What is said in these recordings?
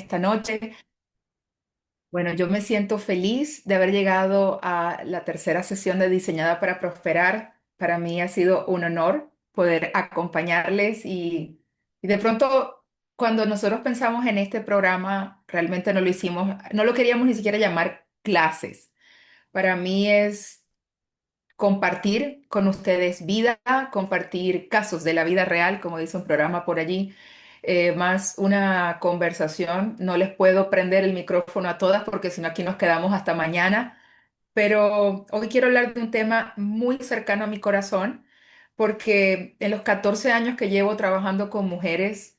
esta noche. Bueno, yo me siento feliz de haber llegado a la tercera sesión de Diseñada para Prosperar. Para mí ha sido un honor poder acompañarles y de pronto cuando nosotros pensamos en este programa, realmente no lo hicimos, no lo queríamos ni siquiera llamar clases. Para mí es compartir con ustedes vida, compartir casos de la vida real, como dice un programa por allí, más una conversación. No les puedo prender el micrófono a todas porque si no aquí nos quedamos hasta mañana, pero hoy quiero hablar de un tema muy cercano a mi corazón porque en los 14 años que llevo trabajando con mujeres,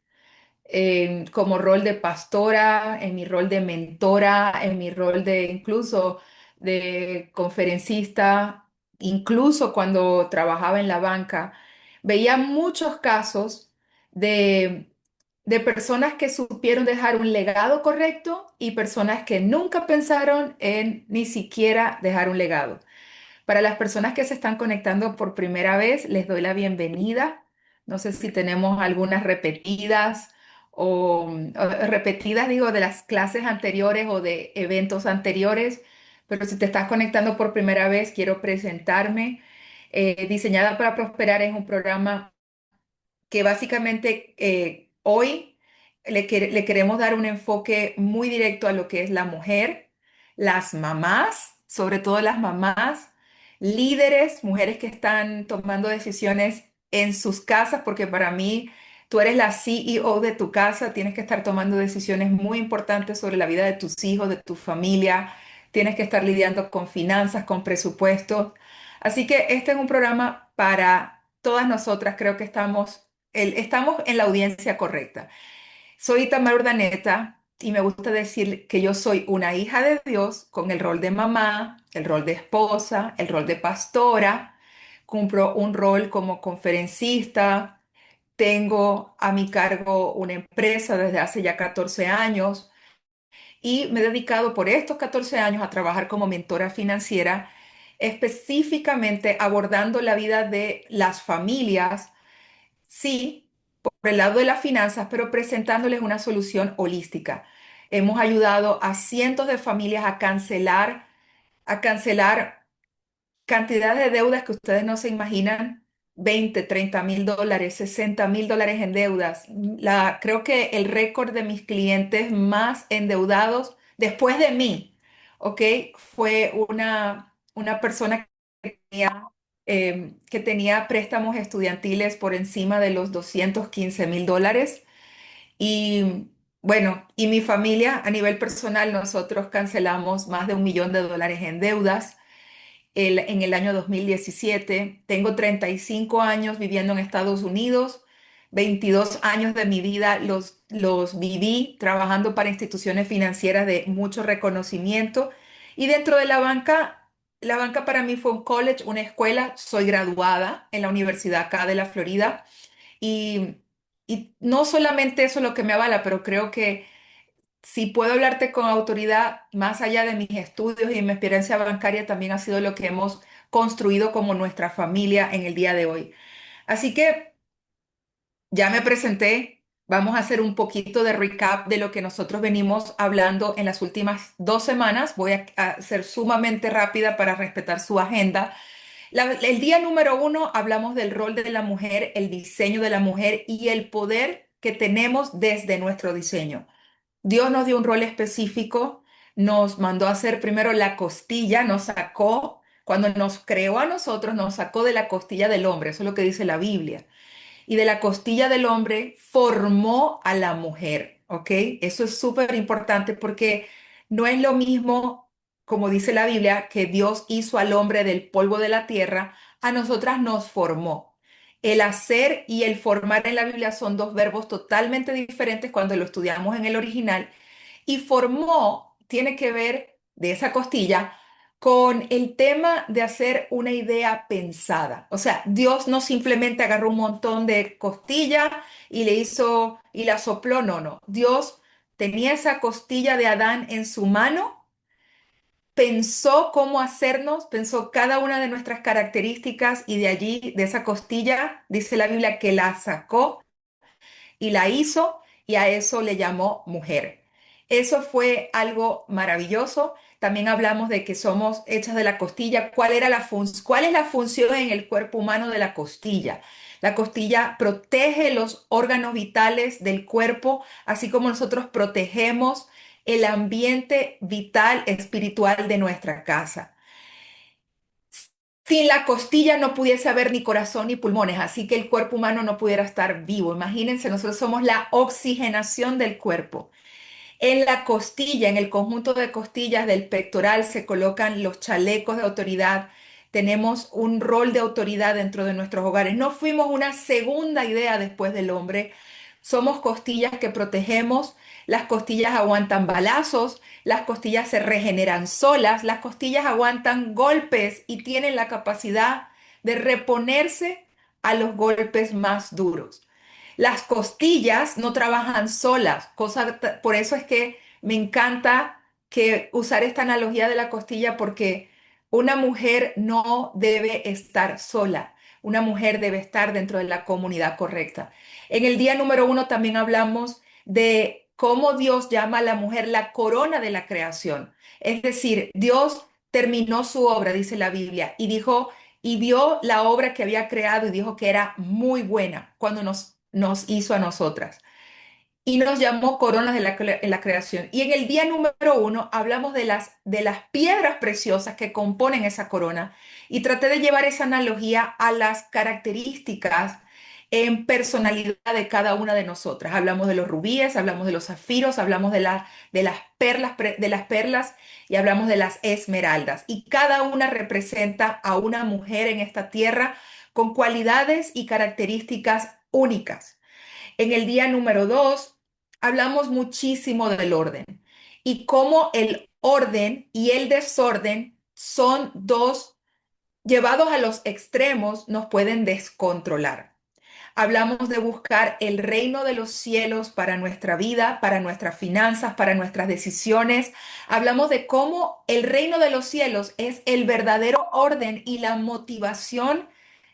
como rol de pastora, en mi rol de mentora, en mi rol de incluso de conferencista, incluso cuando trabajaba en la banca, veía muchos casos de, de personas que supieron dejar un legado correcto y personas que nunca pensaron en ni siquiera dejar un legado. Para las personas que se están conectando por primera vez, les doy la bienvenida. No sé si tenemos algunas repetidas o repetidas, digo, de las clases anteriores o de eventos anteriores, pero si te estás conectando por primera vez, quiero presentarme. Diseñada para Prosperar es un programa que básicamente hoy le queremos dar un enfoque muy directo a lo que es la mujer, las mamás, sobre todo las mamás, líderes, mujeres que están tomando decisiones en sus casas, porque para mí tú eres la CEO de tu casa, tienes que estar tomando decisiones muy importantes sobre la vida de tus hijos, de tu familia, tienes que estar lidiando con finanzas, con presupuestos. Así que este es un programa para todas nosotras, creo que estamos en la audiencia correcta. Soy Tamara Urdaneta y me gusta decir que yo soy una hija de Dios con el rol de mamá, el rol de esposa, el rol de pastora. Cumplo un rol como conferencista. Tengo a mi cargo una empresa desde hace ya 14 años y me he dedicado por estos 14 años a trabajar como mentora financiera, específicamente abordando la vida de las familias. Sí, por el lado de las finanzas, pero presentándoles una solución holística. Hemos ayudado a cientos de familias a cancelar cantidad de deudas que ustedes no se imaginan, 20, 30 mil dólares, 60 mil dólares en deudas. Creo que el récord de mis clientes más endeudados después de mí, ¿ok? Fue una persona que tenía préstamos estudiantiles por encima de los 215.000 dólares. Y bueno, y mi familia, a nivel personal, nosotros cancelamos más de 1 millón de dólares en deudas en el año 2017. Tengo 35 años viviendo en Estados Unidos. 22 años de mi vida los viví trabajando para instituciones financieras de mucho reconocimiento. Y dentro de la banca para mí fue un college, una escuela. Soy graduada en la Universidad acá de la Florida. Y, y no solamente eso es lo que me avala, pero creo que si puedo hablarte con autoridad, más allá de mis estudios y mi experiencia bancaria, también ha sido lo que hemos construido como nuestra familia en el día de hoy. Así que ya me presenté. Vamos a hacer un poquito de recap de lo que nosotros venimos hablando en las últimas 2 semanas. Voy a ser sumamente rápida para respetar su agenda. El día número 1 hablamos del rol de la mujer, el diseño de la mujer y el poder que tenemos desde nuestro diseño. Dios nos dio un rol específico, nos mandó a hacer primero la costilla, nos sacó, cuando nos creó a nosotros, nos sacó de la costilla del hombre, eso es lo que dice la Biblia. Y de la costilla del hombre formó a la mujer, ¿ok? Eso es súper importante porque no es lo mismo, como dice la Biblia, que Dios hizo al hombre del polvo de la tierra, a nosotras nos formó. El hacer y el formar en la Biblia son dos verbos totalmente diferentes cuando lo estudiamos en el original. Y formó tiene que ver de esa costilla con el tema de hacer una idea pensada. O sea, Dios no simplemente agarró un montón de costilla y le hizo y la sopló, no, no. Dios tenía esa costilla de Adán en su mano, pensó cómo hacernos, pensó cada una de nuestras características y de allí, de esa costilla, dice la Biblia que la sacó y la hizo y a eso le llamó mujer. Eso fue algo maravilloso. También hablamos de que somos hechas de la costilla. ¿Cuál es la función en el cuerpo humano de la costilla? La costilla protege los órganos vitales del cuerpo, así como nosotros protegemos el ambiente vital espiritual de nuestra casa. Sin la costilla no pudiese haber ni corazón ni pulmones, así que el cuerpo humano no pudiera estar vivo. Imagínense, nosotros somos la oxigenación del cuerpo. En la costilla, en el conjunto de costillas del pectoral se colocan los chalecos de autoridad. Tenemos un rol de autoridad dentro de nuestros hogares. No fuimos una segunda idea después del hombre. Somos costillas que protegemos. Las costillas aguantan balazos, las costillas se regeneran solas, las costillas aguantan golpes y tienen la capacidad de reponerse a los golpes más duros. Las costillas no trabajan solas, por eso es que me encanta que usar esta analogía de la costilla porque una mujer no debe estar sola, una mujer debe estar dentro de la comunidad correcta. En el día número uno también hablamos de cómo Dios llama a la mujer la corona de la creación. Es decir, Dios terminó su obra, dice la Biblia, y dijo, y vio la obra que había creado y dijo que era muy buena cuando nos hizo a nosotras y nos llamó coronas de en la creación. Y en el día número uno hablamos de las piedras preciosas que componen esa corona y traté de llevar esa analogía a las características en personalidad de cada una de nosotras. Hablamos de los rubíes, hablamos de los zafiros, hablamos de las perlas, de las perlas y hablamos de las esmeraldas. Y cada una representa a una mujer en esta tierra con cualidades y características únicas. En el día número 2 hablamos muchísimo del orden y cómo el orden y el desorden son dos, llevados a los extremos, nos pueden descontrolar. Hablamos de buscar el reino de los cielos para nuestra vida, para nuestras finanzas, para nuestras decisiones. Hablamos de cómo el reino de los cielos es el verdadero orden y la motivación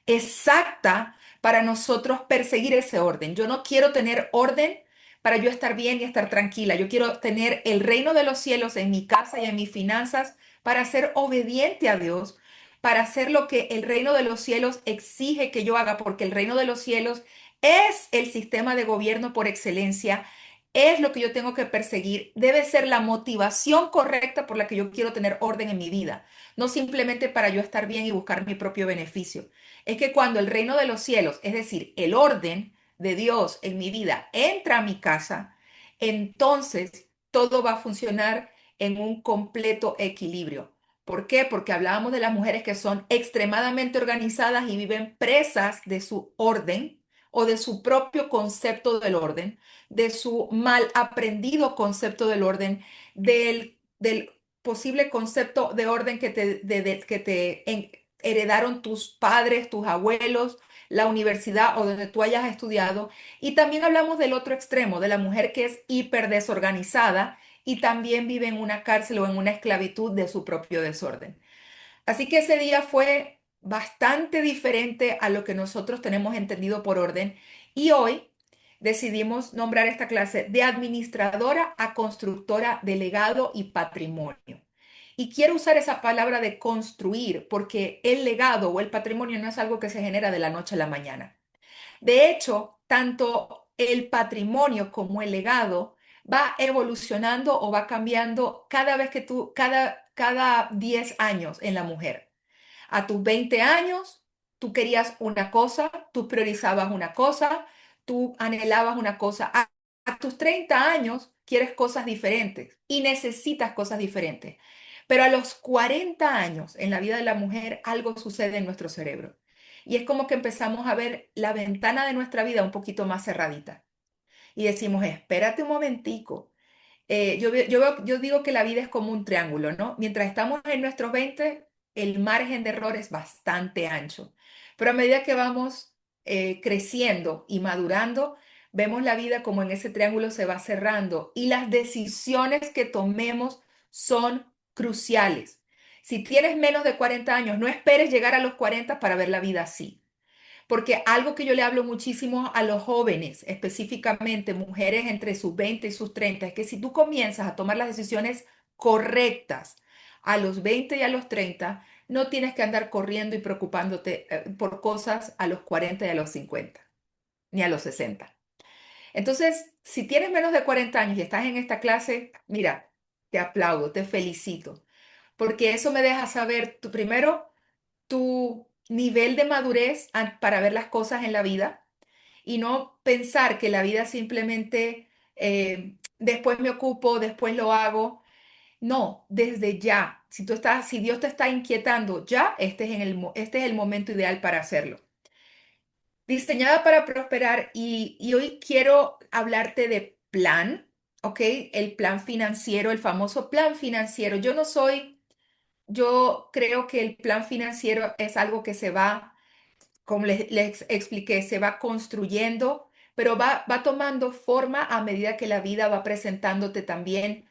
exacta para nosotros perseguir ese orden. Yo no quiero tener orden para yo estar bien y estar tranquila. Yo quiero tener el reino de los cielos en mi casa y en mis finanzas para ser obediente a Dios, para hacer lo que el reino de los cielos exige que yo haga, porque el reino de los cielos es el sistema de gobierno por excelencia, es lo que yo tengo que perseguir, debe ser la motivación correcta por la que yo quiero tener orden en mi vida, no simplemente para yo estar bien y buscar mi propio beneficio. Es que cuando el reino de los cielos, es decir, el orden de Dios en mi vida, entra a mi casa, entonces todo va a funcionar en un completo equilibrio. ¿Por qué? Porque hablábamos de las mujeres que son extremadamente organizadas y viven presas de su orden o de su propio concepto del orden, de su mal aprendido concepto del orden, del posible concepto de orden que heredaron tus padres, tus abuelos, la universidad o donde tú hayas estudiado. Y también hablamos del otro extremo, de la mujer que es hiper desorganizada y también vive en una cárcel o en una esclavitud de su propio desorden. Así que ese día fue bastante diferente a lo que nosotros tenemos entendido por orden y hoy decidimos nombrar esta clase de administradora a constructora de legado y patrimonio. Y quiero usar esa palabra de construir porque el legado o el patrimonio no es algo que se genera de la noche a la mañana. De hecho, tanto el patrimonio como el legado va evolucionando o va cambiando cada vez que cada 10 años en la mujer. A tus 20 años, tú querías una cosa, tú priorizabas una cosa, tú anhelabas una cosa. A tus 30 años, quieres cosas diferentes y necesitas cosas diferentes. Pero a los 40 años en la vida de la mujer, algo sucede en nuestro cerebro. Y es como que empezamos a ver la ventana de nuestra vida un poquito más cerradita. Y decimos, espérate un momentico. Yo digo que la vida es como un triángulo, ¿no? Mientras estamos en nuestros 20, el margen de error es bastante ancho. Pero a medida que vamos creciendo y madurando, vemos la vida como en ese triángulo se va cerrando y las decisiones que tomemos son cruciales. Si tienes menos de 40 años, no esperes llegar a los 40 para ver la vida así. Porque algo que yo le hablo muchísimo a los jóvenes, específicamente mujeres entre sus 20 y sus 30, es que si tú comienzas a tomar las decisiones correctas a los 20 y a los 30, no tienes que andar corriendo y preocupándote por cosas a los 40 y a los 50, ni a los 60. Entonces, si tienes menos de 40 años y estás en esta clase, mira, te aplaudo, te felicito, porque eso me deja saber, primero, tu nivel de madurez para ver las cosas en la vida y no pensar que la vida simplemente después me ocupo, después lo hago. No, desde ya. Si Dios te está inquietando ya, este es el momento ideal para hacerlo. Diseñada para prosperar y hoy quiero hablarte de plan, ¿ok? El plan financiero, el famoso plan financiero. Yo creo que el plan financiero es algo que se va, como les expliqué, se va construyendo, pero va tomando forma a medida que la vida va presentándote también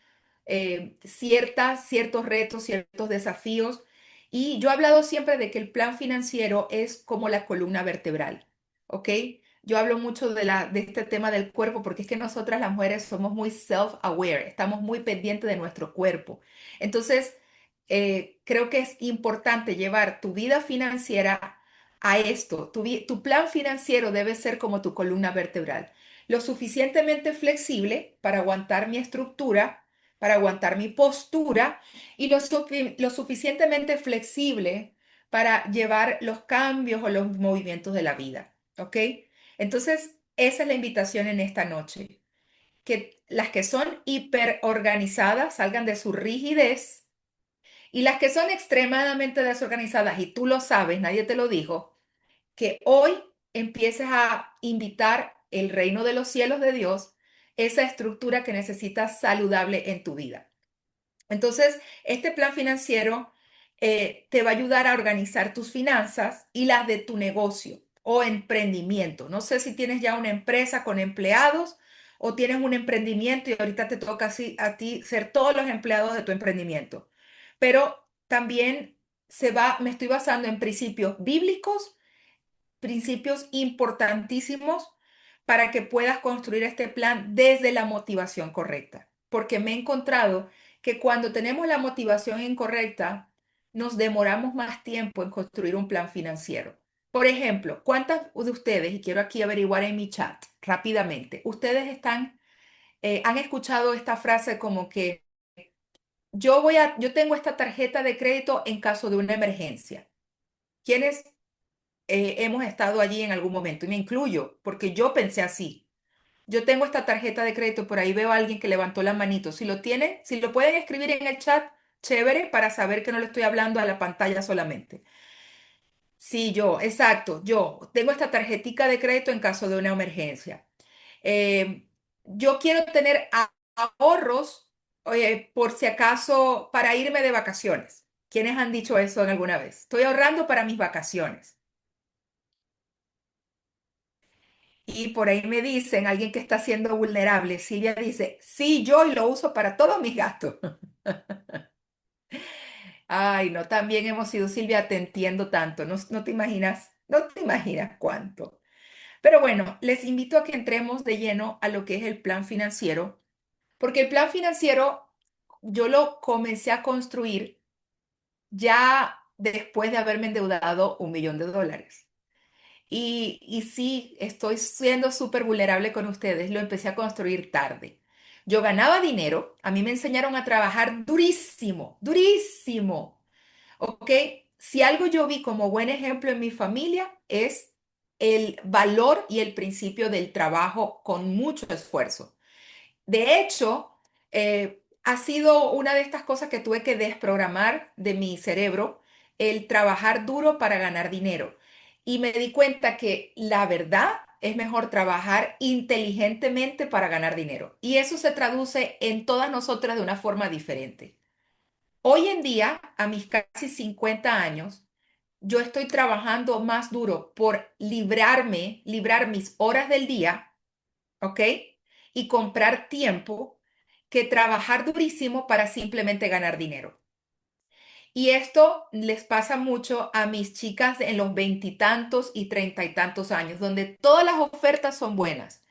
ciertos retos, ciertos desafíos. Y yo he hablado siempre de que el plan financiero es como la columna vertebral, ¿ok? Yo hablo mucho de este tema del cuerpo porque es que nosotras las mujeres somos muy self-aware, estamos muy pendientes de nuestro cuerpo. Entonces, creo que es importante llevar tu vida financiera a esto. Tu plan financiero debe ser como tu columna vertebral, lo suficientemente flexible para aguantar mi estructura, para aguantar mi postura y lo suficientemente flexible para llevar los cambios o los movimientos de la vida. ¿Ok? Entonces, esa es la invitación en esta noche. Que las que son hiperorganizadas salgan de su rigidez y las que son extremadamente desorganizadas, y tú lo sabes, nadie te lo dijo, que hoy empieces a invitar el reino de los cielos de Dios, esa estructura que necesitas saludable en tu vida. Entonces, este plan financiero te va a ayudar a organizar tus finanzas y las de tu negocio o emprendimiento. No sé si tienes ya una empresa con empleados o tienes un emprendimiento y ahorita te toca así a ti ser todos los empleados de tu emprendimiento. Pero también me estoy basando en principios bíblicos, principios importantísimos para que puedas construir este plan desde la motivación correcta. Porque me he encontrado que cuando tenemos la motivación incorrecta, nos demoramos más tiempo en construir un plan financiero. Por ejemplo, ¿cuántas de ustedes, y quiero aquí averiguar en mi chat rápidamente, han escuchado esta frase como que yo tengo esta tarjeta de crédito en caso de una emergencia? ¿Quiénes hemos estado allí en algún momento? Y me incluyo, porque yo pensé así. Yo tengo esta tarjeta de crédito, por ahí veo a alguien que levantó la manito. Si lo tienen, si lo pueden escribir en el chat, chévere, para saber que no le estoy hablando a la pantalla solamente. Sí, yo, exacto, yo tengo esta tarjetica de crédito en caso de una emergencia. Eh, yo quiero tener ahorros, por si acaso, para irme de vacaciones. ¿Quiénes han dicho eso en alguna vez? Estoy ahorrando para mis vacaciones. Y por ahí me dicen, alguien que está siendo vulnerable, Silvia dice, sí, yo y lo uso para todos mis gastos. Ay, no, también hemos sido, Silvia, te entiendo tanto, no te imaginas cuánto. Pero bueno, les invito a que entremos de lleno a lo que es el plan financiero, porque el plan financiero yo lo comencé a construir ya después de haberme endeudado $1 millón. Y sí, estoy siendo súper vulnerable con ustedes. Lo empecé a construir tarde. Yo ganaba dinero, a mí me enseñaron a trabajar durísimo, durísimo. ¿Ok? Si algo yo vi como buen ejemplo en mi familia es el valor y el principio del trabajo con mucho esfuerzo. De hecho, ha sido una de estas cosas que tuve que desprogramar de mi cerebro, el trabajar duro para ganar dinero. Y me di cuenta que la verdad es mejor trabajar inteligentemente para ganar dinero. Y eso se traduce en todas nosotras de una forma diferente. Hoy en día, a mis casi 50 años, yo estoy trabajando más duro por librar mis horas del día, ¿ok? Y comprar tiempo que trabajar durísimo para simplemente ganar dinero. Y esto les pasa mucho a mis chicas en los veintitantos y treinta y tantos años, donde todas las ofertas son buenas.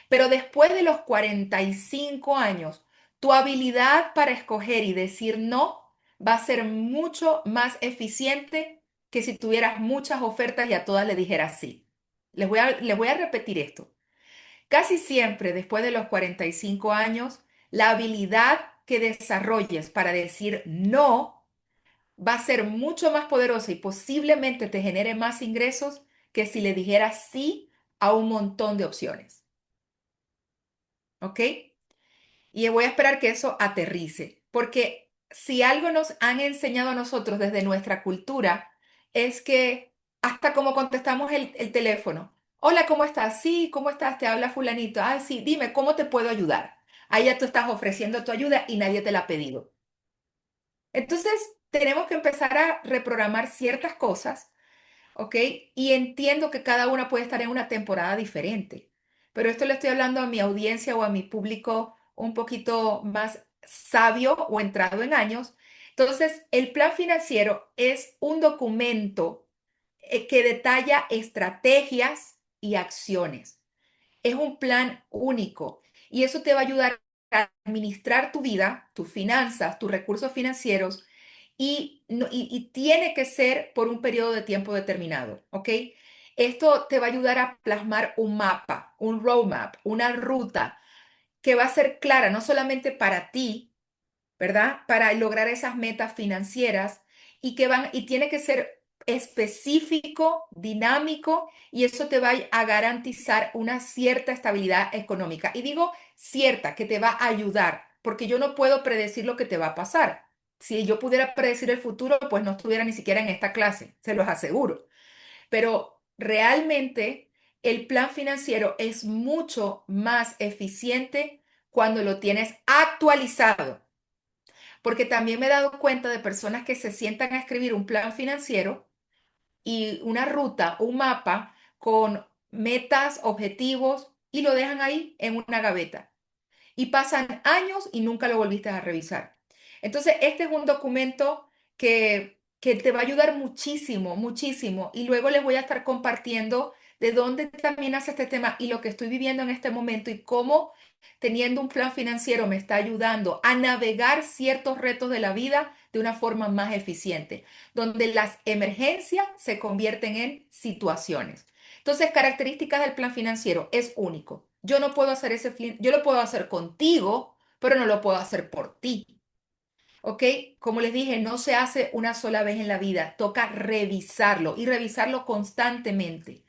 Pero después de los 45 años, tu habilidad para escoger y decir no va a ser mucho más eficiente que si tuvieras muchas ofertas y a todas le dijeras sí. Les voy a repetir esto. Casi siempre después de los 45 años, la habilidad que desarrolles para decir no va a ser mucho más poderosa y posiblemente te genere más ingresos que si le dijeras sí a un montón de opciones. ¿Ok? Y voy a esperar que eso aterrice, porque si algo nos han enseñado a nosotros desde nuestra cultura es que hasta como contestamos el teléfono. Hola, ¿cómo estás? Sí, ¿cómo estás? Te habla fulanito. Ah, sí, dime, ¿cómo te puedo ayudar? Ahí ya tú estás ofreciendo tu ayuda y nadie te la ha pedido. Entonces, tenemos que empezar a reprogramar ciertas cosas. ¿Ok? Y entiendo que cada una puede estar en una temporada diferente, pero esto le estoy hablando a mi audiencia o a mi público un poquito más sabio o entrado en años. Entonces, el plan financiero es un documento que detalla estrategias y acciones. Es un plan único y eso te va a ayudar a administrar tu vida, tus finanzas, tus recursos financieros y tiene que ser por un periodo de tiempo determinado, ¿ok? Esto te va a ayudar a plasmar un mapa, un roadmap, una ruta que va a ser clara no solamente para ti, ¿verdad? Para lograr esas metas financieras y tiene que ser específico, dinámico y eso te va a garantizar una cierta estabilidad económica. Y digo cierta, que te va a ayudar, porque yo no puedo predecir lo que te va a pasar. Si yo pudiera predecir el futuro, pues no estuviera ni siquiera en esta clase, se los aseguro. Pero realmente el plan financiero es mucho más eficiente cuando lo tienes actualizado. Porque también me he dado cuenta de personas que se sientan a escribir un plan financiero y una ruta, un mapa con metas, objetivos y lo dejan ahí en una gaveta. Y pasan años y nunca lo volviste a revisar. Entonces, este es un documento que te va a ayudar muchísimo, muchísimo. Y luego les voy a estar compartiendo de dónde también hace este tema y lo que estoy viviendo en este momento y cómo teniendo un plan financiero me está ayudando a navegar ciertos retos de la vida de una forma más eficiente, donde las emergencias se convierten en situaciones. Entonces, características del plan financiero es único. Yo no puedo hacer yo lo puedo hacer contigo, pero no lo puedo hacer por ti. ¿Ok? Como les dije, no se hace una sola vez en la vida, toca revisarlo y revisarlo constantemente.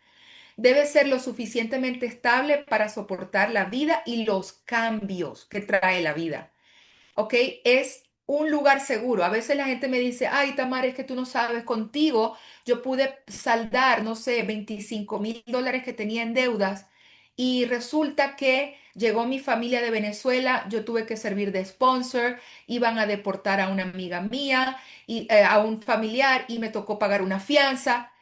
Debe ser lo suficientemente estable para soportar la vida y los cambios que trae la vida. ¿Ok? Es un lugar seguro. A veces la gente me dice, ay, Tamara, es que tú no sabes, contigo yo pude saldar, no sé, $25,000 que tenía en deudas y resulta que llegó mi familia de Venezuela, yo tuve que servir de sponsor, iban a deportar a una amiga mía y a un familiar y me tocó pagar una fianza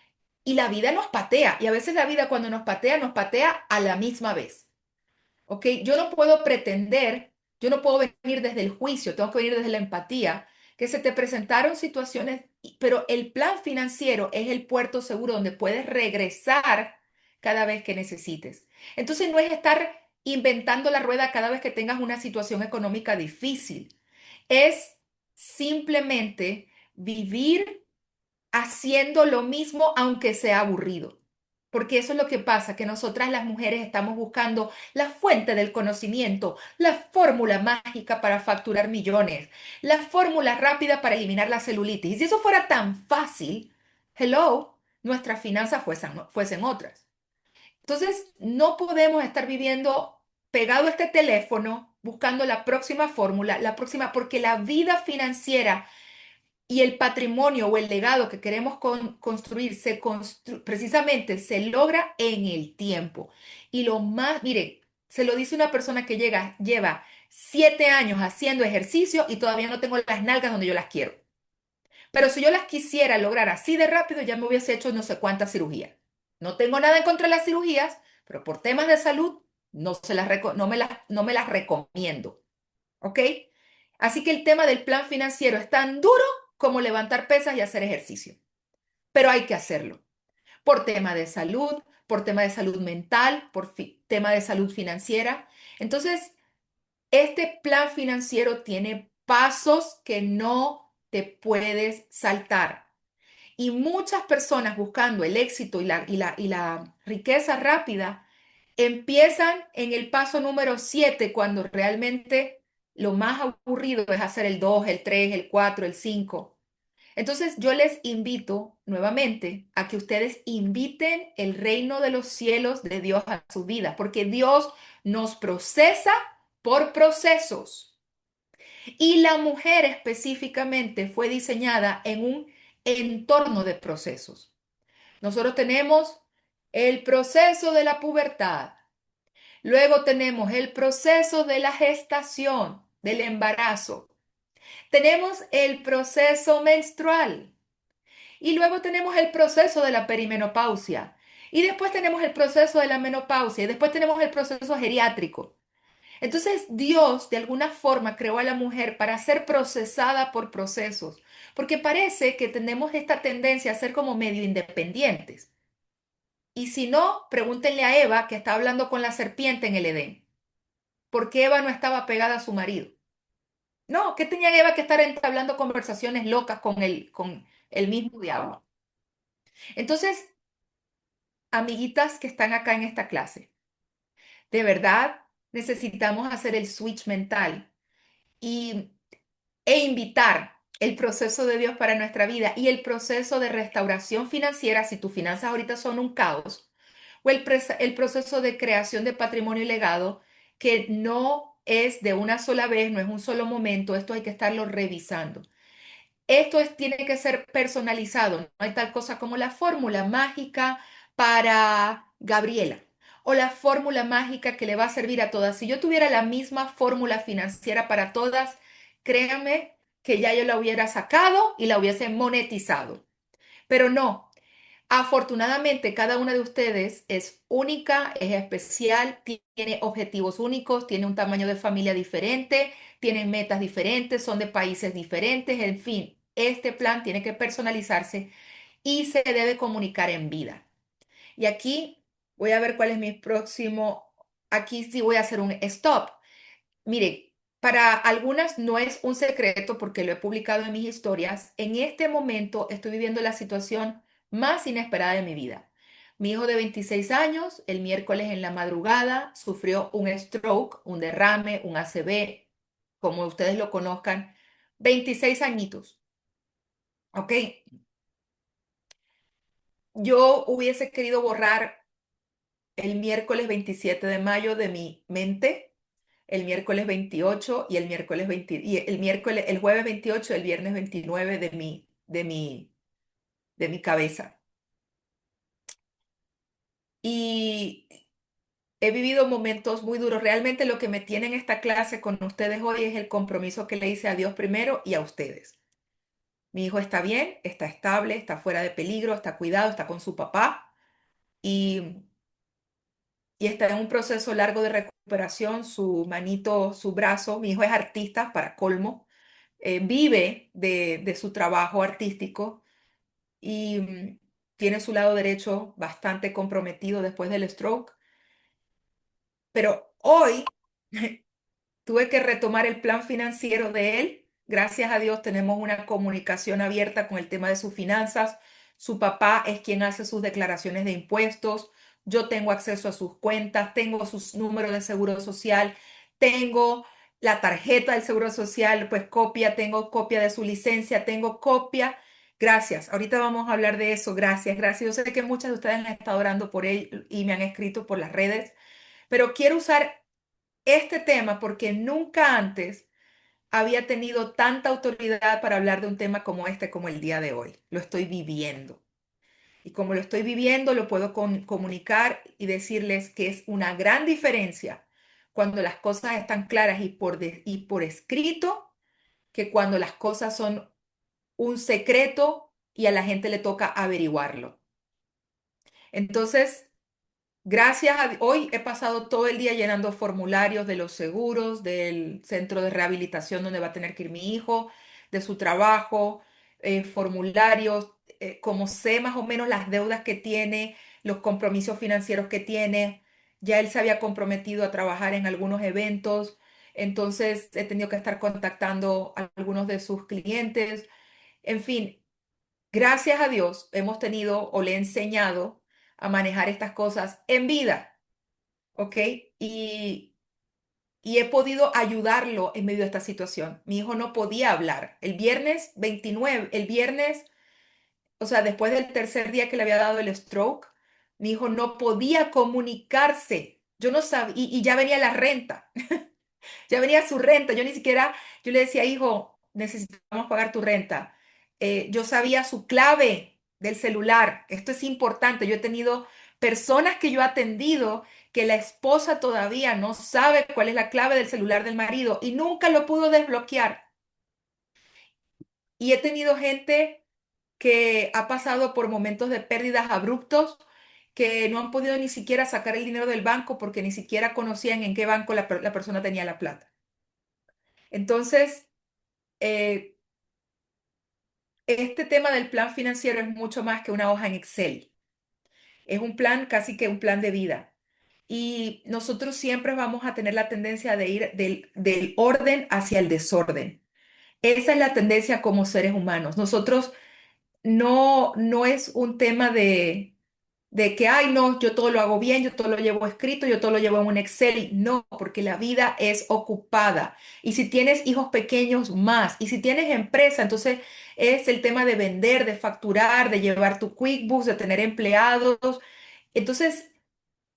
y la vida nos patea y a veces la vida cuando nos patea a la misma vez. ¿Ok? Yo no puedo pretender, yo no puedo venir desde el juicio, tengo que venir desde la empatía, que se te presentaron situaciones, pero el plan financiero es el puerto seguro donde puedes regresar cada vez que necesites. Entonces no es estar inventando la rueda cada vez que tengas una situación económica difícil, es simplemente vivir haciendo lo mismo aunque sea aburrido. Porque eso es lo que pasa, que nosotras las mujeres estamos buscando la fuente del conocimiento, la fórmula mágica para facturar millones, la fórmula rápida para eliminar la celulitis. Y si eso fuera tan fácil, hello, nuestras finanzas fuesen otras. Entonces, no podemos estar viviendo pegado a este teléfono buscando la próxima fórmula, la próxima, porque la vida financiera y el patrimonio o el legado que queremos construir precisamente se logra en el tiempo. Y lo más, mire, se lo dice una persona que lleva 7 años haciendo ejercicio y todavía no tengo las nalgas donde yo las quiero. Pero si yo las quisiera lograr así de rápido, ya me hubiese hecho no sé cuántas cirugías. No tengo nada en contra de las cirugías, pero por temas de salud no me las recomiendo. ¿Ok? Así que el tema del plan financiero es tan duro como levantar pesas y hacer ejercicio, pero hay que hacerlo por tema de salud, por tema de salud mental, por tema de salud financiera. Entonces, este plan financiero tiene pasos que no te puedes saltar. Y muchas personas buscando el éxito y la riqueza rápida empiezan en el paso número 7 cuando realmente lo más aburrido es hacer el 2, el 3, el 4, el 5. Entonces yo les invito nuevamente a que ustedes inviten el reino de los cielos de Dios a su vida, porque Dios nos procesa por procesos. Y la mujer específicamente fue diseñada en un entorno de procesos. Nosotros tenemos el proceso de la pubertad, luego tenemos el proceso de la gestación, del embarazo, tenemos el proceso menstrual y luego tenemos el proceso de la perimenopausia y después tenemos el proceso de la menopausia y después tenemos el proceso geriátrico. Entonces Dios de alguna forma creó a la mujer para ser procesada por procesos, porque parece que tenemos esta tendencia a ser como medio independientes. Y si no, pregúntenle a Eva que está hablando con la serpiente en el Edén. ¿Por qué Eva no estaba pegada a su marido? No, ¿qué tenía Eva que estar entablando conversaciones locas con el mismo diablo? Entonces, amiguitas que están acá en esta clase, de verdad necesitamos hacer el switch mental y e invitar el proceso de Dios para nuestra vida y el proceso de restauración financiera, si tus finanzas ahorita son un caos, o el proceso de creación de patrimonio y legado, que no es de una sola vez, no es un solo momento, esto hay que estarlo revisando. Tiene que ser personalizado. No hay tal cosa como la fórmula mágica para Gabriela o la fórmula mágica que le va a servir a todas. Si yo tuviera la misma fórmula financiera para todas, créanme que ya yo la hubiera sacado y la hubiese monetizado. Pero no, afortunadamente cada una de ustedes es única, es especial, tiene objetivos únicos, tiene un tamaño de familia diferente, tienen metas diferentes, son de países diferentes, en fin, este plan tiene que personalizarse y se debe comunicar en vida. Y aquí voy a ver cuál es mi próximo, aquí sí voy a hacer un stop. Mire, para algunas no es un secreto porque lo he publicado en mis historias. En este momento estoy viviendo la situación más inesperada de mi vida. Mi hijo de 26 años, el miércoles en la madrugada, sufrió un stroke, un derrame, un ACV, como ustedes lo conozcan, 26 añitos, ¿ok? Yo hubiese querido borrar el miércoles 27 de mayo de mi mente, el miércoles 28 y el miércoles 20, y el jueves 28 y el viernes 29 de mi cabeza. Y he vivido momentos muy duros. Realmente lo que me tiene en esta clase con ustedes hoy es el compromiso que le hice a Dios primero y a ustedes. Mi hijo está bien, está estable, está fuera de peligro, está cuidado, está con su papá y, y está en un proceso largo de recuperación. Su manito, su brazo, mi hijo es artista para colmo, vive de su trabajo artístico y tiene su lado derecho bastante comprometido después del stroke. Pero hoy tuve que retomar el plan financiero de él. Gracias a Dios tenemos una comunicación abierta con el tema de sus finanzas. Su papá es quien hace sus declaraciones de impuestos. Yo tengo acceso a sus cuentas, tengo sus números de seguro social, tengo la tarjeta del seguro social, pues copia, tengo copia de su licencia, tengo copia. Gracias. Ahorita vamos a hablar de eso. Gracias, gracias. Yo sé que muchas de ustedes han estado orando por él y me han escrito por las redes, pero quiero usar este tema porque nunca antes había tenido tanta autoridad para hablar de un tema como este, como el día de hoy. Lo estoy viviendo. Y como lo estoy viviendo, lo puedo comunicar y decirles que es una gran diferencia cuando las cosas están claras y por escrito, que cuando las cosas son un secreto y a la gente le toca averiguarlo. Entonces, hoy he pasado todo el día llenando formularios de los seguros, del centro de rehabilitación donde va a tener que ir mi hijo, de su trabajo. formularios, como sé más o menos las deudas que tiene, los compromisos financieros que tiene. Ya él se había comprometido a trabajar en algunos eventos, entonces he tenido que estar contactando a algunos de sus clientes. En fin, gracias a Dios hemos tenido o le he enseñado a manejar estas cosas en vida, ¿ok? Y, y he podido ayudarlo en medio de esta situación. Mi hijo no podía hablar. El viernes 29, el viernes, o sea, después del tercer día que le había dado el stroke, mi hijo no podía comunicarse. Yo no sabía, y ya venía la renta. Ya venía su renta, yo ni siquiera, yo le decía, hijo, necesitamos pagar tu renta. Yo sabía su clave del celular, esto es importante, yo he tenido personas que yo he atendido que la esposa todavía no sabe cuál es la clave del celular del marido y nunca lo pudo desbloquear. Y he tenido gente que ha pasado por momentos de pérdidas abruptos que no han podido ni siquiera sacar el dinero del banco porque ni siquiera conocían en qué banco la persona tenía la plata. Entonces, eh, este tema del plan financiero es mucho más que una hoja en Excel. Es un plan, casi que un plan de vida. Y nosotros siempre vamos a tener la tendencia de ir del orden hacia el desorden. Esa es la tendencia como seres humanos. Nosotros no es un tema de que, ay, no, yo todo lo hago bien, yo todo lo llevo escrito, yo todo lo llevo en un Excel. No, porque la vida es ocupada. Y si tienes hijos pequeños, más. Y si tienes empresa, entonces es el tema de vender, de facturar, de llevar tu QuickBooks, de tener empleados. Entonces,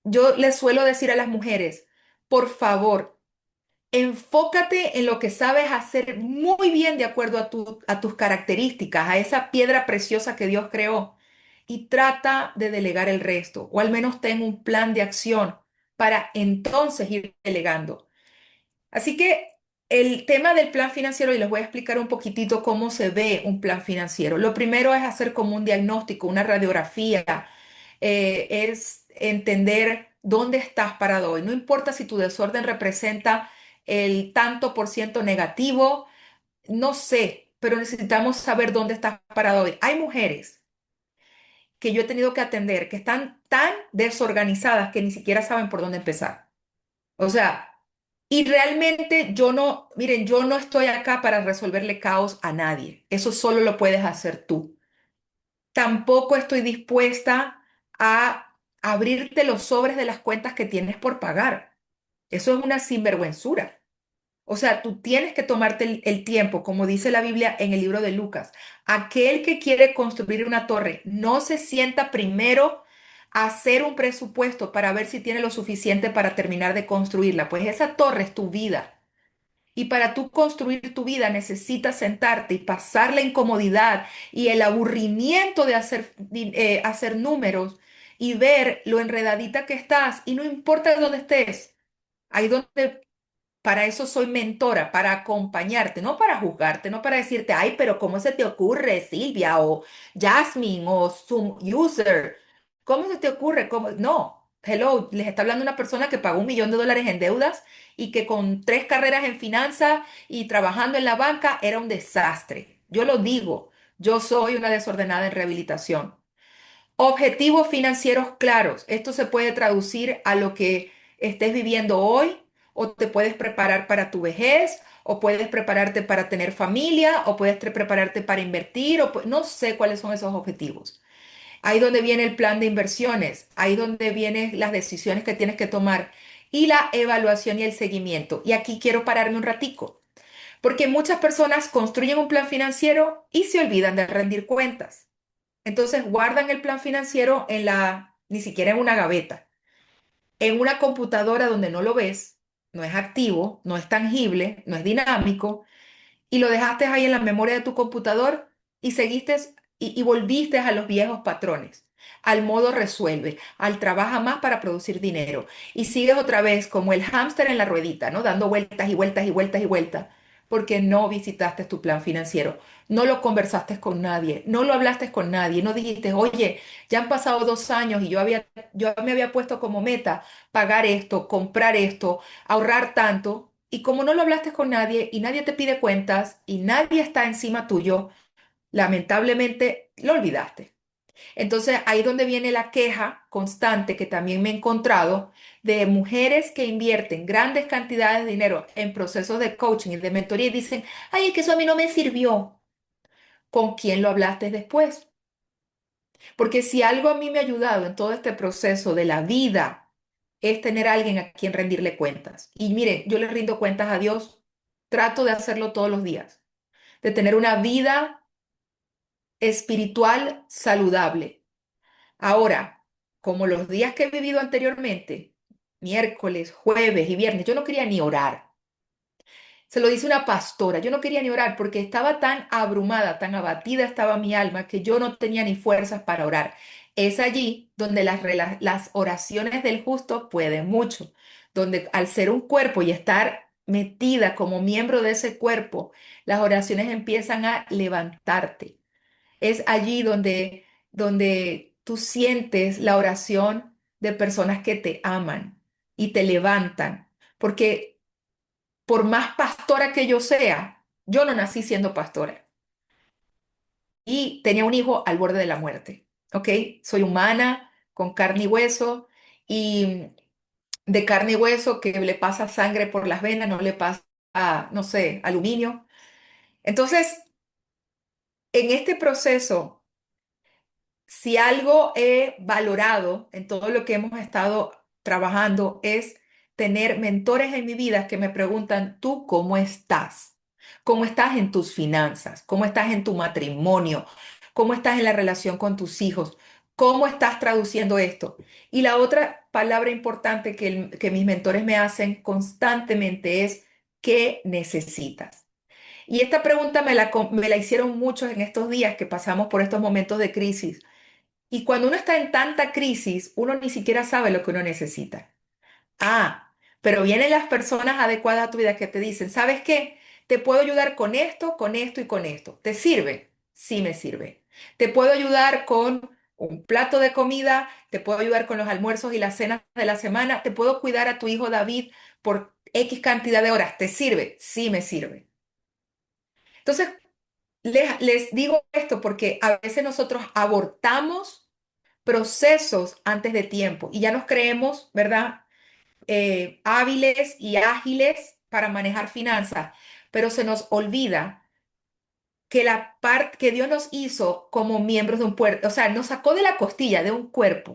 yo les suelo decir a las mujeres, por favor, enfócate en lo que sabes hacer muy bien de acuerdo a tus características, a esa piedra preciosa que Dios creó y trata de delegar el resto, o al menos ten un plan de acción para entonces ir delegando. Así que el tema del plan financiero, y les voy a explicar un poquitito cómo se ve un plan financiero. Lo primero es hacer como un diagnóstico, una radiografía, es entender dónde estás parado hoy. No importa si tu desorden representa el tanto por ciento negativo, no sé, pero necesitamos saber dónde estás parado hoy. Hay mujeres que yo he tenido que atender que están tan desorganizadas que ni siquiera saben por dónde empezar. O sea, y realmente yo no, miren, yo no estoy acá para resolverle caos a nadie. Eso solo lo puedes hacer tú. Tampoco estoy dispuesta a abrirte los sobres de las cuentas que tienes por pagar. Eso es una sinvergüenzura. O sea, tú tienes que tomarte el tiempo, como dice la Biblia en el libro de Lucas. Aquel que quiere construir una torre no se sienta primero a hacer un presupuesto para ver si tiene lo suficiente para terminar de construirla. Pues esa torre es tu vida. Y para tú construir tu vida necesitas sentarte y pasar la incomodidad y el aburrimiento de hacer números y ver lo enredadita que estás. Y no importa dónde estés, ahí donde para eso soy mentora, para acompañarte, no para juzgarte, no para decirte, ay, pero ¿cómo se te ocurre, Silvia o Jasmine o Zoom User? ¿Cómo se te ocurre? ¿Cómo? No, hello, les está hablando una persona que pagó $1 millón en deudas y que con 3 carreras en finanzas y trabajando en la banca era un desastre. Yo lo digo, yo soy una desordenada en rehabilitación. Objetivos financieros claros. Esto se puede traducir a lo que estés viviendo hoy o te puedes preparar para tu vejez o puedes prepararte para tener familia o puedes prepararte para invertir o no sé cuáles son esos objetivos. Ahí donde viene el plan de inversiones, ahí donde vienen las decisiones que tienes que tomar y la evaluación y el seguimiento. Y aquí quiero pararme un ratico, porque muchas personas construyen un plan financiero y se olvidan de rendir cuentas. Entonces guardan el plan financiero ni siquiera en una gaveta, en una computadora donde no lo ves, no es activo, no es tangible, no es dinámico, y lo dejaste ahí en la memoria de tu computador y seguiste y volviste a los viejos patrones, al modo resuelve, al trabaja más para producir dinero y sigues otra vez como el hámster en la ruedita, ¿no? Dando vueltas y vueltas y vueltas y vueltas, porque no visitaste tu plan financiero, no lo conversaste con nadie, no lo hablaste con nadie, no dijiste, oye, ya han pasado 2 años y yo me había puesto como meta pagar esto, comprar esto, ahorrar tanto. Y como no lo hablaste con nadie y nadie te pide cuentas y nadie está encima tuyo, lamentablemente lo olvidaste. Entonces ahí es donde viene la queja constante que también me he encontrado de mujeres que invierten grandes cantidades de dinero en procesos de coaching y de mentoría y dicen, ay, es que eso a mí no me sirvió. ¿Con quién lo hablaste después? Porque si algo a mí me ha ayudado en todo este proceso de la vida es tener a alguien a quien rendirle cuentas. Y miren, yo le rindo cuentas a Dios, trato de hacerlo todos los días, de tener una vida espiritual saludable. Ahora, como los días que he vivido anteriormente, miércoles, jueves y viernes, yo no quería ni orar. Se lo dice una pastora, yo no quería ni orar porque estaba tan abrumada, tan abatida estaba mi alma que yo no tenía ni fuerzas para orar. Es allí donde las oraciones del justo pueden mucho, donde al ser un cuerpo y estar metida como miembro de ese cuerpo, las oraciones empiezan a levantarte. Es allí donde tú sientes la oración de personas que te aman y te levantan, porque por más pastora que yo sea, yo no nací siendo pastora y tenía un hijo al borde de la muerte, ¿ok? Soy humana, con carne y hueso, y de carne y hueso que le pasa sangre por las venas, no le pasa, no sé, aluminio. Entonces, en este proceso, si algo he valorado en todo lo que hemos estado trabajando es tener mentores en mi vida que me preguntan, ¿tú cómo estás? ¿Cómo estás en tus finanzas? ¿Cómo estás en tu matrimonio? ¿Cómo estás en la relación con tus hijos? ¿Cómo estás traduciendo esto? Y la otra palabra importante que mis mentores me hacen constantemente es, ¿qué necesitas? Y esta pregunta me la hicieron muchos en estos días que pasamos por estos momentos de crisis. Y cuando uno está en tanta crisis, uno ni siquiera sabe lo que uno necesita. Ah, pero vienen las personas adecuadas a tu vida que te dicen, ¿sabes qué? Te puedo ayudar con esto y con esto. ¿Te sirve? Sí me sirve. Te puedo ayudar con un plato de comida, te puedo ayudar con los almuerzos y las cenas de la semana, te puedo cuidar a tu hijo David por X cantidad de horas. ¿Te sirve? Sí me sirve. Entonces, les digo esto porque a veces nosotros abortamos procesos antes de tiempo y ya nos creemos, ¿verdad? Hábiles y ágiles para manejar finanzas, pero se nos olvida que la parte que Dios nos hizo como miembros de un cuerpo, o sea, nos sacó de la costilla, de un cuerpo,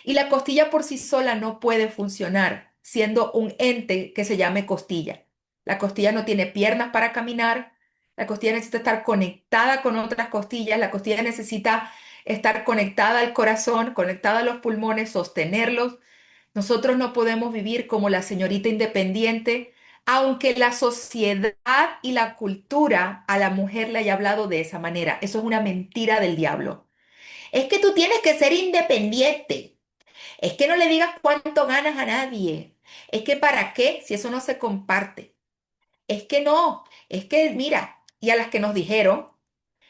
y la costilla por sí sola no puede funcionar siendo un ente que se llame costilla. La costilla no tiene piernas para caminar, la costilla necesita estar conectada con otras costillas, la costilla necesita estar conectada al corazón, conectada a los pulmones, sostenerlos. Nosotros no podemos vivir como la señorita independiente, aunque la sociedad y la cultura a la mujer le haya hablado de esa manera. Eso es una mentira del diablo. Es que tú tienes que ser independiente. Es que no le digas cuánto ganas a nadie. Es que para qué si eso no se comparte. Es que no. Es que mira, y a las que nos dijeron,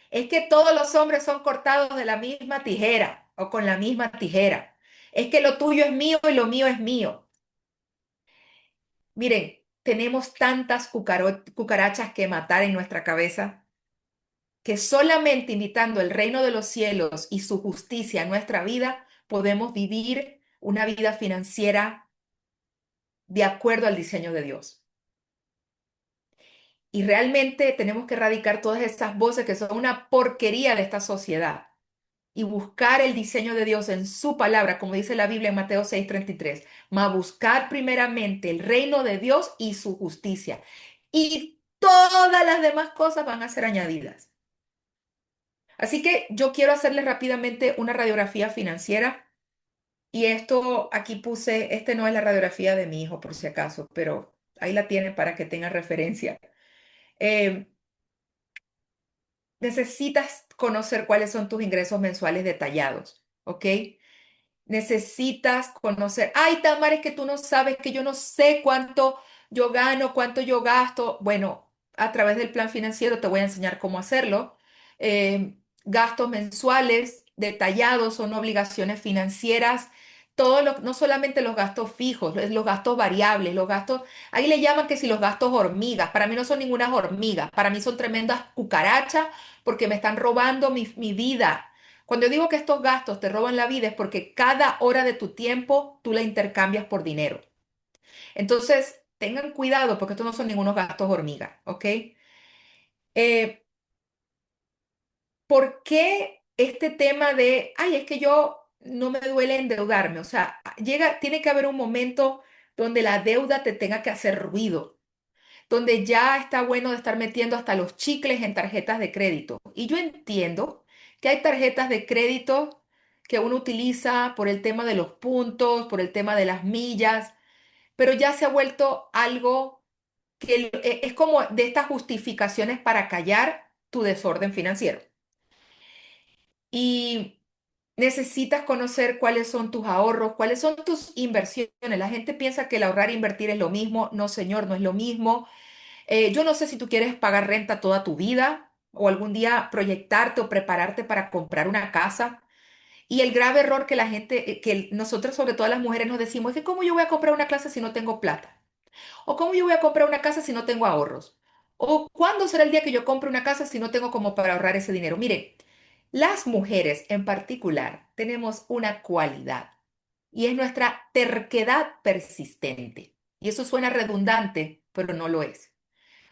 es que todos los hombres son cortados de la misma tijera o con la misma tijera. Es que lo tuyo es mío y lo mío es mío. Miren, tenemos tantas cucarachas que matar en nuestra cabeza que solamente imitando el reino de los cielos y su justicia en nuestra vida podemos vivir una vida financiera de acuerdo al diseño de Dios. Y realmente tenemos que erradicar todas esas voces que son una porquería de esta sociedad y buscar el diseño de Dios en su palabra, como dice la Biblia en Mateo 6:33, mas buscar primeramente el reino de Dios y su justicia. Y todas las demás cosas van a ser añadidas. Así que yo quiero hacerles rápidamente una radiografía financiera. Y esto aquí puse, este no es la radiografía de mi hijo por si acaso, pero ahí la tienen para que tengan referencia. Eh, Necesitas conocer cuáles son tus ingresos mensuales detallados, ¿ok? Necesitas conocer, ay, Tamara, es que tú no sabes que yo no sé cuánto yo gano, cuánto yo gasto. Bueno, a través del plan financiero te voy a enseñar cómo hacerlo. Gastos mensuales detallados son obligaciones financieras no solamente los gastos fijos, los gastos variables, los gastos, ahí le llaman que si los gastos hormigas, para mí no son ninguna hormigas, para mí son tremendas cucarachas porque me están robando mi vida. Cuando yo digo que estos gastos te roban la vida es porque cada hora de tu tiempo tú la intercambias por dinero. Entonces, tengan cuidado porque estos no son ningunos gastos hormigas, ¿ok? Eh, ¿Por qué este tema de, ay, es que yo no me duele endeudarme? O sea, tiene que haber un momento donde la deuda te tenga que hacer ruido, donde ya está bueno de estar metiendo hasta los chicles en tarjetas de crédito. Y yo entiendo que hay tarjetas de crédito que uno utiliza por el tema de los puntos, por el tema de las millas, pero ya se ha vuelto algo que es como de estas justificaciones para callar tu desorden financiero. Y necesitas conocer cuáles son tus ahorros, cuáles son tus inversiones. La gente piensa que el ahorrar e invertir es lo mismo. No, señor, no es lo mismo. Yo no sé si tú quieres pagar renta toda tu vida o algún día proyectarte o prepararte para comprar una casa. Y el grave error que la gente, que nosotros, sobre todo las mujeres, nos decimos es que ¿cómo yo voy a comprar una casa si no tengo plata? ¿O cómo yo voy a comprar una casa si no tengo ahorros? ¿O cuándo será el día que yo compre una casa si no tengo como para ahorrar ese dinero? Mire, las mujeres en particular tenemos una cualidad y es nuestra terquedad persistente. Y eso suena redundante, pero no lo es.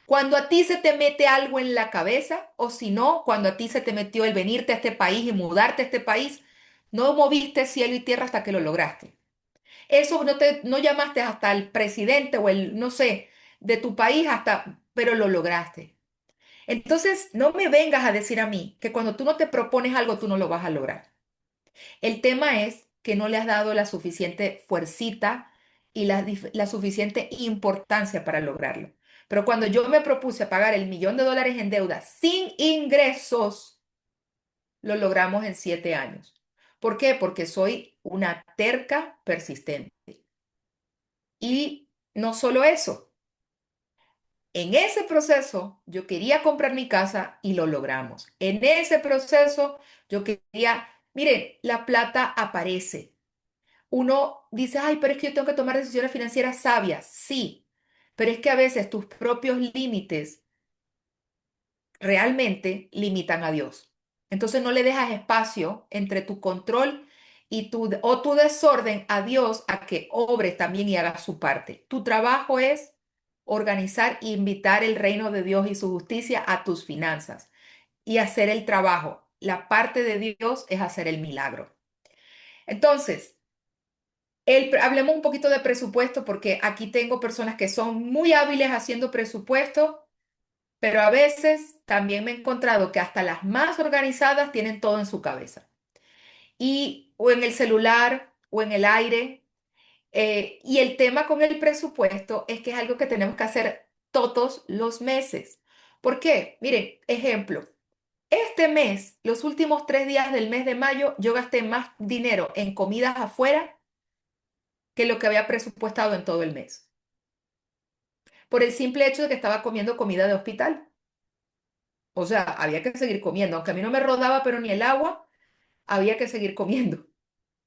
Cuando a ti se te mete algo en la cabeza, o si no, cuando a ti se te metió el venirte a este país y mudarte a este país, no moviste cielo y tierra hasta que lo lograste. Eso no llamaste hasta el presidente o el, no sé, de tu país hasta, pero lo lograste. Entonces, no me vengas a decir a mí que cuando tú no te propones algo, tú no lo vas a lograr. El tema es que no le has dado la suficiente fuercita y la suficiente importancia para lograrlo. Pero cuando yo me propuse pagar $1.000.000 en deuda sin ingresos, lo logramos en 7 años. ¿Por qué? Porque soy una terca persistente. Y no solo eso, en ese proceso yo quería comprar mi casa y lo logramos. En ese proceso yo quería, miren, la plata aparece. Uno dice, ay, pero es que yo tengo que tomar decisiones financieras sabias. Sí, pero es que a veces tus propios límites realmente limitan a Dios. Entonces no le dejas espacio entre tu control y tu desorden a Dios a que obre también y haga su parte. Tu trabajo es organizar e invitar el reino de Dios y su justicia a tus finanzas y hacer el trabajo. La parte de Dios es hacer el milagro. Entonces, hablemos un poquito de presupuesto porque aquí tengo personas que son muy hábiles haciendo presupuesto, pero a veces también me he encontrado que hasta las más organizadas tienen todo en su cabeza. Y o en el celular o en el aire. Y el tema con el presupuesto es que es algo que tenemos que hacer todos los meses. ¿Por qué? Miren, ejemplo. Este mes, los últimos 3 días del mes de mayo, yo gasté más dinero en comidas afuera que lo que había presupuestado en todo el mes. Por el simple hecho de que estaba comiendo comida de hospital. O sea, había que seguir comiendo. Aunque a mí no me rodaba, pero ni el agua, había que seguir comiendo.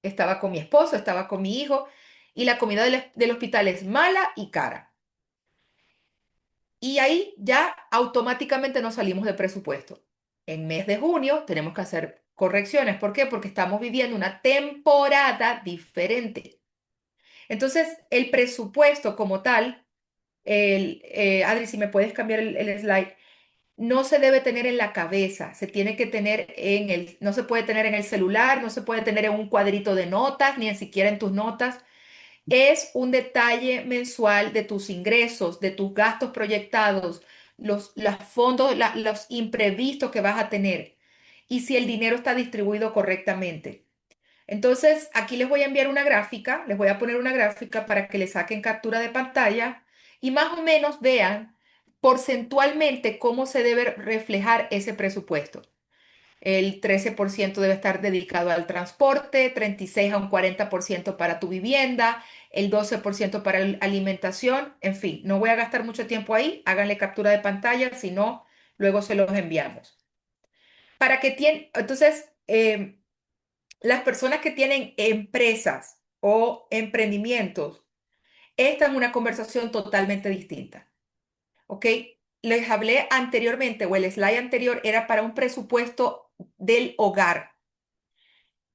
Estaba con mi esposo, estaba con mi hijo, y la comida del hospital es mala y cara. Y ahí ya automáticamente nos salimos de presupuesto. En mes de junio tenemos que hacer correcciones. ¿Por qué? Porque estamos viviendo una temporada diferente. Entonces, el presupuesto como tal, Adri, si me puedes cambiar el slide, no se debe tener en la cabeza, se tiene que tener no se puede tener en el celular, no se puede tener en un cuadrito de notas, ni siquiera en tus notas. Es un detalle mensual de tus ingresos, de tus gastos proyectados, los fondos, los imprevistos que vas a tener y si el dinero está distribuido correctamente. Entonces, aquí les voy a enviar una gráfica, les voy a poner una gráfica para que le saquen captura de pantalla y más o menos vean porcentualmente cómo se debe reflejar ese presupuesto. El 13% debe estar dedicado al transporte, 36 a un 40% para tu vivienda, el 12% para la alimentación, en fin, no voy a gastar mucho tiempo ahí, háganle captura de pantalla, si no, luego se los enviamos. Entonces, las personas que tienen empresas, o emprendimientos, esta es una conversación totalmente distinta, ¿ok? Les hablé anteriormente, o el slide anterior era para un presupuesto del hogar,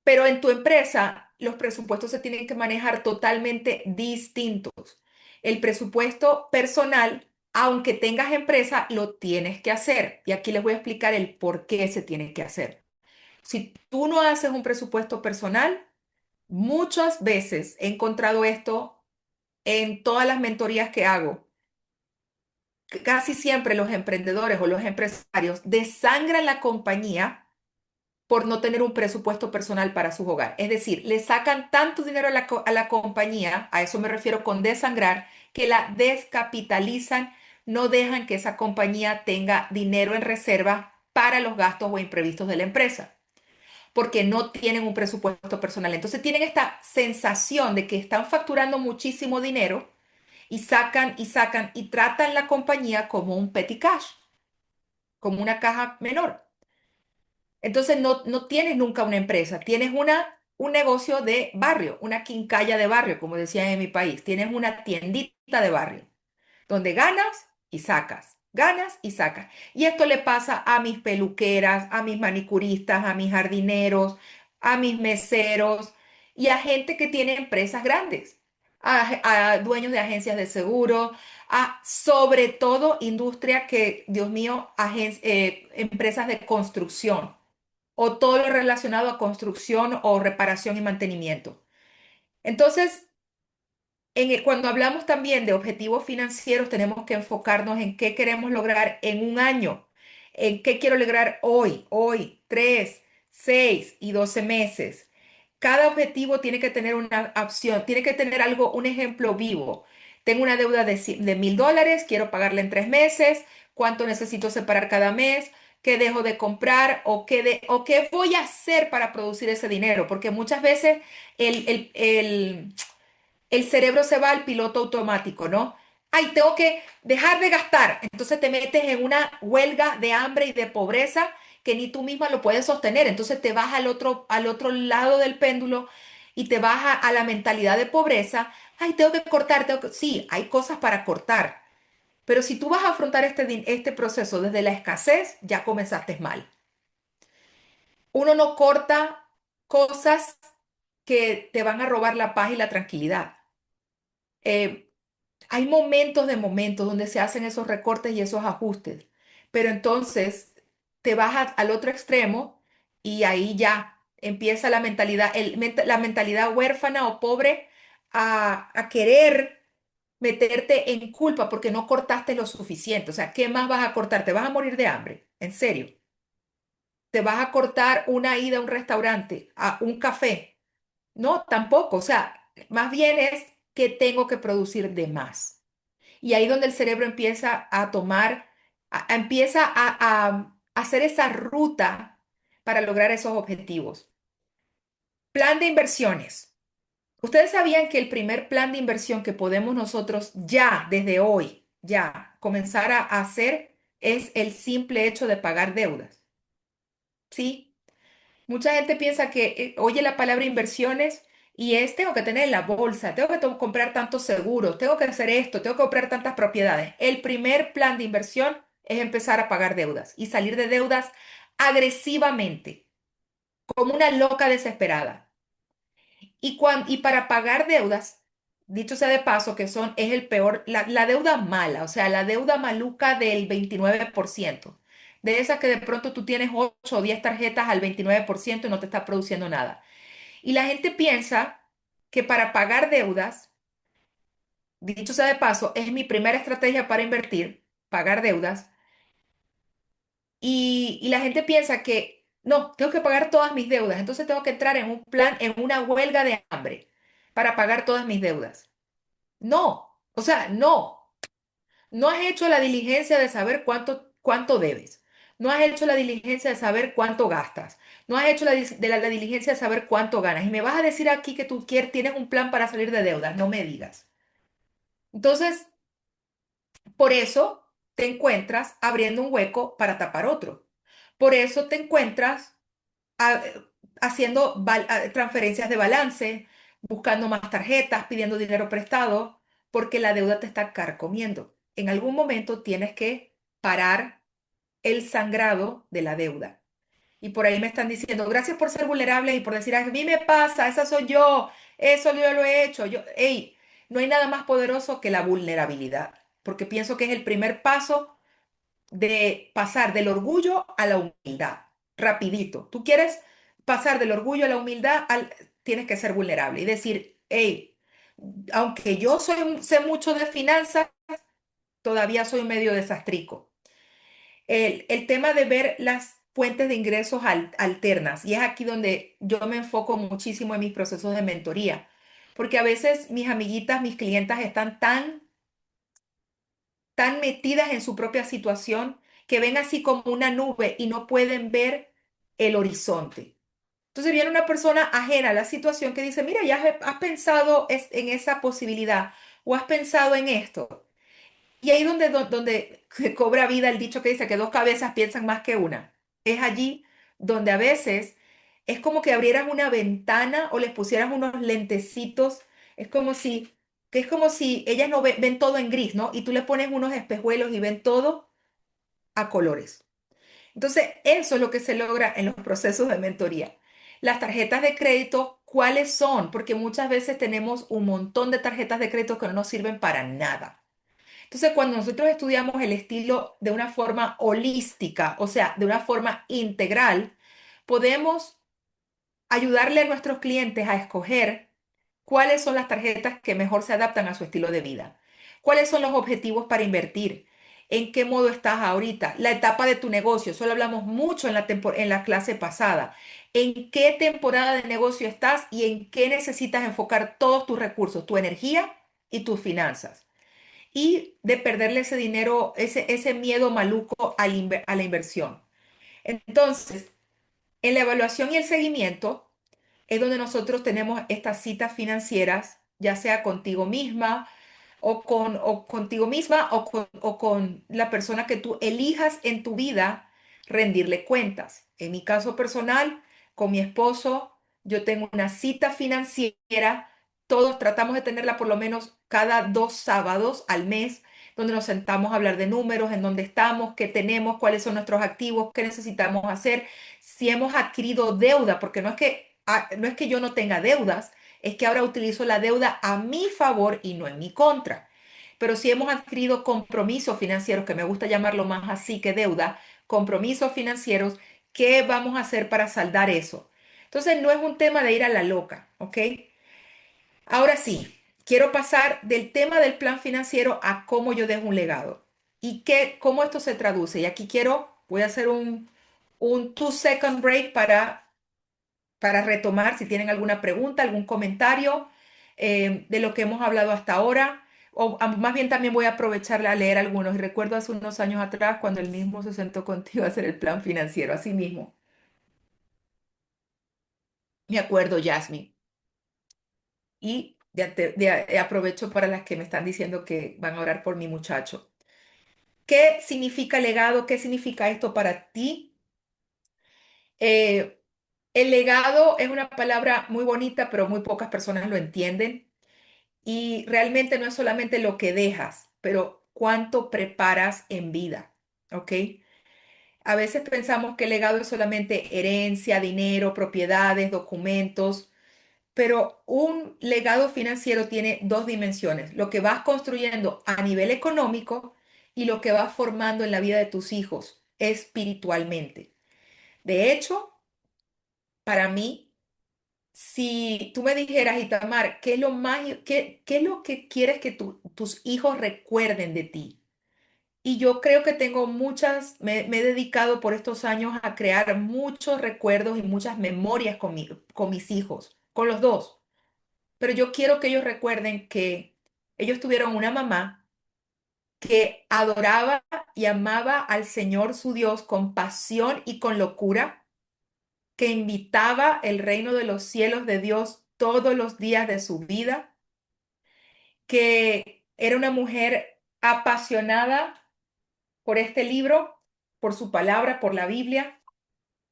pero en tu empresa los presupuestos se tienen que manejar totalmente distintos. El presupuesto personal, aunque tengas empresa, lo tienes que hacer. Y aquí les voy a explicar el por qué se tiene que hacer. Si tú no haces un presupuesto personal, muchas veces he encontrado esto en todas las mentorías que hago. Casi siempre los emprendedores o los empresarios desangran la compañía por no tener un presupuesto personal para su hogar. Es decir, le sacan tanto dinero a a la compañía, a eso me refiero con desangrar, que la descapitalizan, no dejan que esa compañía tenga dinero en reserva para los gastos o imprevistos de la empresa, porque no tienen un presupuesto personal. Entonces tienen esta sensación de que están facturando muchísimo dinero y sacan y sacan y tratan la compañía como un petty cash, como una caja menor. Entonces no tienes nunca una empresa, tienes un negocio de barrio, una quincalla de barrio, como decían en mi país. Tienes una tiendita de barrio donde ganas y sacas, ganas y sacas. Y esto le pasa a mis peluqueras, a mis manicuristas, a mis jardineros, a mis meseros y a gente que tiene empresas grandes, a dueños de agencias de seguro, a sobre todo industria que, Dios mío, empresas de construcción o todo lo relacionado a construcción o reparación y mantenimiento. Entonces, cuando hablamos también de objetivos financieros, tenemos que enfocarnos en qué queremos lograr en un año, en qué quiero lograr hoy, 3, 6 y 12 meses. Cada objetivo tiene que tener una opción, tiene que tener algo, un ejemplo vivo. Tengo una deuda de $1,000, quiero pagarla en 3 meses, cuánto necesito separar cada mes, qué dejo de comprar o qué voy a hacer para producir ese dinero, porque muchas veces el cerebro se va al piloto automático, ¿no? Ay, tengo que dejar de gastar. Entonces te metes en una huelga de hambre y de pobreza que ni tú misma lo puedes sostener. Entonces te vas al otro lado del péndulo y te vas a la mentalidad de pobreza. Ay, tengo que cortar, Sí, hay cosas para cortar. Pero si tú vas a afrontar este proceso desde la escasez, ya comenzaste mal. Uno no corta cosas que te van a robar la paz y la tranquilidad. Eh, Hay momentos de momentos donde se hacen esos recortes y esos ajustes, pero entonces te vas al otro extremo y ahí ya empieza la mentalidad, la mentalidad huérfana o pobre a querer meterte en culpa porque no cortaste lo suficiente. O sea, ¿qué más vas a cortar? ¿Te vas a morir de hambre? ¿En serio? ¿Te vas a cortar una ida a un restaurante, a un café? No, tampoco. O sea, más bien es que tengo que producir de más. Y ahí donde el cerebro empieza a tomar, empieza a hacer esa ruta para lograr esos objetivos. Plan de inversiones. ¿Ustedes sabían que el primer plan de inversión que podemos nosotros ya, desde hoy, ya comenzar a hacer es el simple hecho de pagar deudas? ¿Sí? Mucha gente piensa que oye la palabra inversiones y es, tengo que tener en la bolsa, tengo que comprar tantos seguros, tengo que hacer esto, tengo que comprar tantas propiedades. El primer plan de inversión es empezar a pagar deudas y salir de deudas agresivamente, como una loca desesperada. Y para pagar deudas, dicho sea de paso, es el peor, la deuda mala, o sea, la deuda maluca del 29%. De esas que de pronto tú tienes 8 o 10 tarjetas al 29% y no te está produciendo nada. Y la gente piensa que para pagar deudas, dicho sea de paso, es mi primera estrategia para invertir, pagar deudas. Y la gente piensa que no, tengo que pagar todas mis deudas, entonces tengo que entrar en un plan, en una huelga de hambre para pagar todas mis deudas. No, o sea, no has hecho la diligencia de saber cuánto debes. No has hecho la diligencia de saber cuánto gastas. No has hecho la diligencia de saber cuánto ganas. Y me vas a decir aquí que tú tienes un plan para salir de deudas. No me digas. Entonces, por eso te encuentras abriendo un hueco para tapar otro. Por eso te encuentras ah, haciendo transferencias de balance, buscando más tarjetas, pidiendo dinero prestado, porque la deuda te está carcomiendo. En algún momento tienes que parar el sangrado de la deuda. Y por ahí me están diciendo, gracias por ser vulnerable y por decir, a mí me pasa, esa soy yo, eso yo lo he hecho. Hey, no hay nada más poderoso que la vulnerabilidad, porque pienso que es el primer paso de pasar del orgullo a la humildad, rapidito. Tú quieres pasar del orgullo a la humildad, tienes que ser vulnerable y decir, hey, aunque yo sé mucho de finanzas, todavía soy medio desastrico. El tema de ver las fuentes de ingresos alternas, y es aquí donde yo me enfoco muchísimo en mis procesos de mentoría, porque a veces mis amiguitas, mis clientas están tan metidas en su propia situación que ven así como una nube y no pueden ver el horizonte. Entonces viene una persona ajena a la situación que dice, mira, ya has pensado en esa posibilidad o has pensado en esto. Y ahí donde cobra vida el dicho que dice que dos cabezas piensan más que una. Es allí donde a veces es como que abrieras una ventana o les pusieras unos lentecitos. Es como si, que es como si ellas no ven todo en gris, ¿no? Y tú le pones unos espejuelos y ven todo a colores. Entonces, eso es lo que se logra en los procesos de mentoría. Las tarjetas de crédito, ¿cuáles son? Porque muchas veces tenemos un montón de tarjetas de crédito que no nos sirven para nada. Entonces, cuando nosotros estudiamos el estilo de una forma holística, o sea, de una forma integral, podemos ayudarle a nuestros clientes a escoger cuáles son las tarjetas que mejor se adaptan a su estilo de vida, cuáles son los objetivos para invertir, en qué modo estás ahorita, la etapa de tu negocio, eso lo hablamos mucho en la clase pasada, en qué temporada de negocio estás y en qué necesitas enfocar todos tus recursos, tu energía y tus finanzas y de perderle ese dinero, ese miedo maluco a la inversión. Entonces, en la evaluación y el seguimiento es donde nosotros tenemos estas citas financieras, ya sea contigo misma o contigo misma o con la persona que tú elijas en tu vida rendirle cuentas. En mi caso personal, con mi esposo, yo tengo una cita financiera. Todos tratamos de tenerla por lo menos cada 2 sábados al mes, donde nos sentamos a hablar de números, en dónde estamos, qué tenemos, cuáles son nuestros activos, qué necesitamos hacer, si hemos adquirido deuda, porque no es que yo no tenga deudas, es que ahora utilizo la deuda a mi favor y no en mi contra. Pero si hemos adquirido compromisos financieros, que me gusta llamarlo más así que deuda, compromisos financieros, ¿qué vamos a hacer para saldar eso? Entonces no es un tema de ir a la loca, ¿ok? Ahora sí, quiero pasar del tema del plan financiero a cómo yo dejo un legado y cómo esto se traduce. Y aquí voy a hacer un 2 second break para retomar si tienen alguna pregunta, algún comentario de lo que hemos hablado hasta ahora. O más bien también voy a aprovechar a leer algunos. Y recuerdo hace unos años atrás cuando él mismo se sentó contigo a hacer el plan financiero, así mismo. Me acuerdo, Jasmine. Y aprovecho para las que me están diciendo que van a orar por mi muchacho. ¿Qué significa legado? ¿Qué significa esto para ti? Eh, el legado es una palabra muy bonita, pero muy pocas personas lo entienden. Y realmente no es solamente lo que dejas, pero cuánto preparas en vida, ¿ok? A veces pensamos que el legado es solamente herencia, dinero, propiedades, documentos, pero un legado financiero tiene dos dimensiones, lo que vas construyendo a nivel económico y lo que vas formando en la vida de tus hijos espiritualmente. De hecho, para mí, si tú me dijeras, Itamar, ¿qué es lo más, qué es lo que quieres que tus hijos recuerden de ti? Y yo creo que tengo me he dedicado por estos años a crear muchos recuerdos y muchas memorias con mis hijos, con los dos. Pero yo quiero que ellos recuerden que ellos tuvieron una mamá que adoraba y amaba al Señor su Dios con pasión y con locura, que invitaba el reino de los cielos de Dios todos los días de su vida, que era una mujer apasionada por este libro, por su palabra, por la Biblia,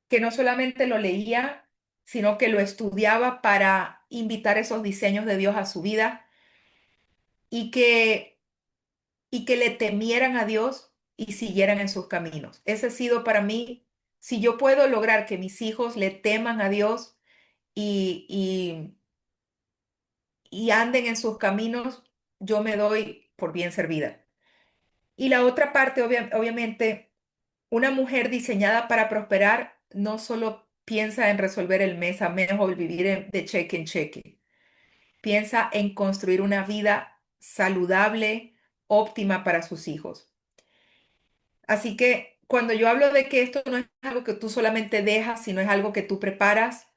que no solamente lo leía, sino que lo estudiaba para invitar esos diseños de Dios a su vida y que le temieran a Dios y siguieran en sus caminos. Ese ha sido para mí, si yo puedo lograr que mis hijos le teman a Dios y, y anden en sus caminos, yo me doy por bien servida. Y la otra parte, obviamente, una mujer diseñada para prosperar no solo piensa en resolver el mes a mes o vivir de cheque en cheque, piensa en construir una vida saludable, óptima para sus hijos. Así que cuando yo hablo de que esto no es algo que tú solamente dejas, sino es algo que tú preparas,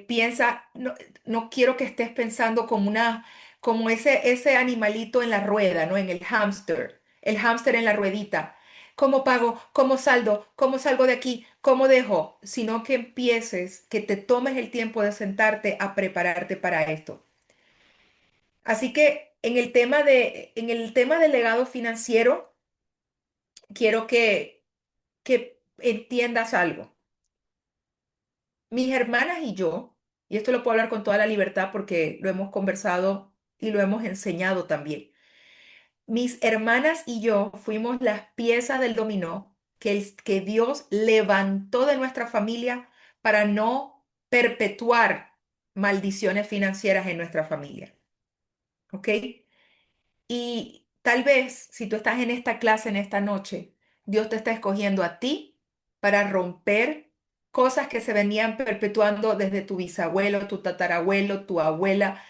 piensa, no, no quiero que estés pensando como ese animalito en la rueda, ¿no? En el hámster en la ruedita. ¿Cómo pago? ¿Cómo saldo? ¿Cómo salgo de aquí? ¿Cómo dejo? Sino que empieces, que te tomes el tiempo de sentarte a prepararte para esto. Así que en el tema del legado financiero, quiero que entiendas algo. Mis hermanas y yo, y esto lo puedo hablar con toda la libertad porque lo hemos conversado y lo hemos enseñado también. Mis hermanas y yo fuimos las piezas del dominó que Dios levantó de nuestra familia para no perpetuar maldiciones financieras en nuestra familia. ¿Ok? Y tal vez si tú estás en esta clase en esta noche, Dios te está escogiendo a ti para romper cosas que se venían perpetuando desde tu bisabuelo, tu tatarabuelo, tu abuela,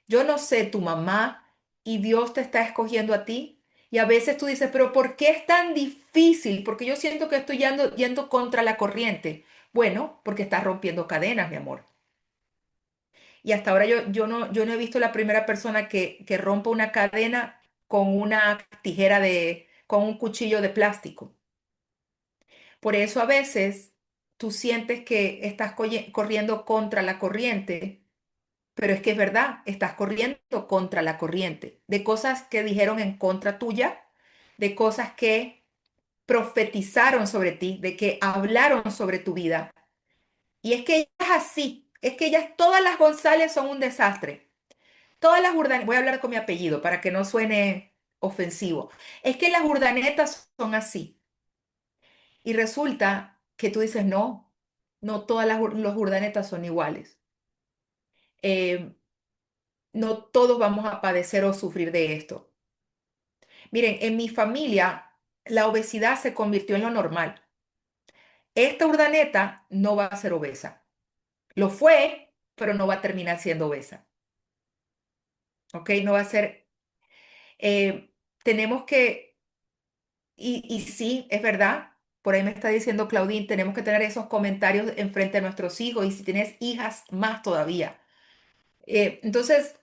yo no sé, tu mamá, y Dios te está escogiendo a ti. Y a veces tú dices, pero ¿por qué es tan difícil? Porque yo siento que estoy yendo contra la corriente. Bueno, porque estás rompiendo cadenas, mi amor. Y hasta ahora yo no he visto la primera persona que rompa una cadena con una con un cuchillo de plástico. Por eso a veces tú sientes que estás corriendo contra la corriente, pero es que es verdad, estás corriendo contra la corriente de cosas que dijeron en contra tuya, de cosas que profetizaron sobre ti, de que hablaron sobre tu vida. Y es que ella es así, es que ellas, todas las González son un desastre. Todas las Urdanetas, voy a hablar con mi apellido para que no suene ofensivo. Es que las Urdanetas son así. Y resulta que tú dices, no, no todas los Urdanetas son iguales. Eh, no todos vamos a padecer o sufrir de esto. Miren, en mi familia la obesidad se convirtió en lo normal. Esta Urdaneta no va a ser obesa. Lo fue, pero no va a terminar siendo obesa. ¿Ok? No va a ser... eh, tenemos que y sí, es verdad, por ahí me está diciendo Claudine, tenemos que tener esos comentarios en frente a nuestros hijos y si tienes hijas, más todavía. Entonces,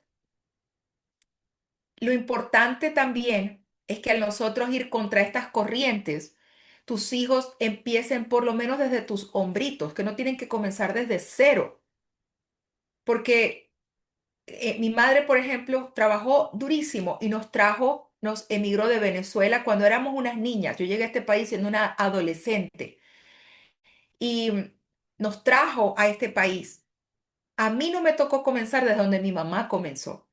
lo importante también es que al nosotros ir contra estas corrientes, tus hijos empiecen por lo menos desde tus hombritos, que no tienen que comenzar desde cero, porque mi madre, por ejemplo, trabajó durísimo y nos emigró de Venezuela cuando éramos unas niñas. Yo llegué a este país siendo una adolescente y nos trajo a este país. A mí no me tocó comenzar desde donde mi mamá comenzó,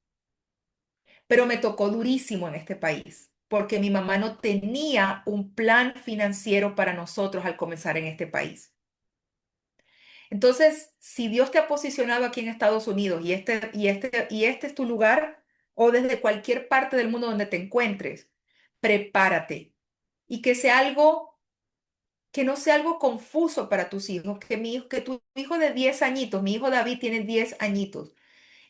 pero me tocó durísimo en este país, porque mi mamá no tenía un plan financiero para nosotros al comenzar en este país. Entonces, si Dios te ha posicionado aquí en Estados Unidos y este es tu lugar, o desde cualquier parte del mundo donde te encuentres, prepárate y que no sea algo confuso para tus hijos, que tu hijo de 10 añitos, mi hijo David tiene 10 añitos,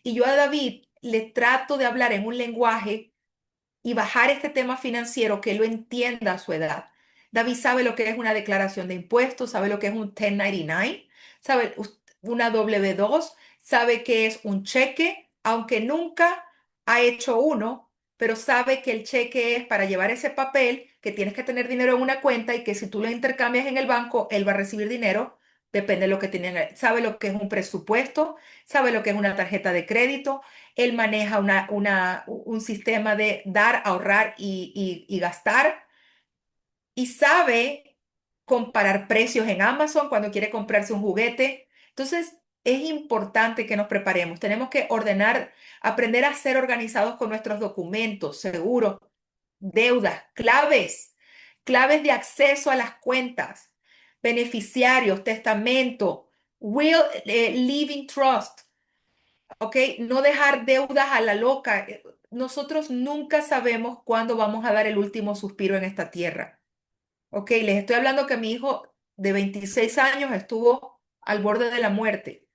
y yo a David le trato de hablar en un lenguaje y bajar este tema financiero que él lo entienda a su edad. David sabe lo que es una declaración de impuestos, sabe lo que es un 1099, sabe una W2, sabe que es un cheque, aunque nunca ha hecho uno, pero sabe que el cheque es para llevar ese papel, que tienes que tener dinero en una cuenta y que si tú lo intercambias en el banco, él va a recibir dinero, depende de lo que tiene. Sabe lo que es un presupuesto, sabe lo que es una tarjeta de crédito, él maneja un sistema de dar, ahorrar y gastar y sabe comparar precios en Amazon cuando quiere comprarse un juguete. Entonces, es importante que nos preparemos. Tenemos que ordenar, aprender a ser organizados con nuestros documentos, seguros, deudas, claves de acceso a las cuentas, beneficiarios, testamento, living trust, ¿ok? No dejar deudas a la loca. Nosotros nunca sabemos cuándo vamos a dar el último suspiro en esta tierra, ¿ok? Les estoy hablando que mi hijo de 26 años estuvo al borde de la muerte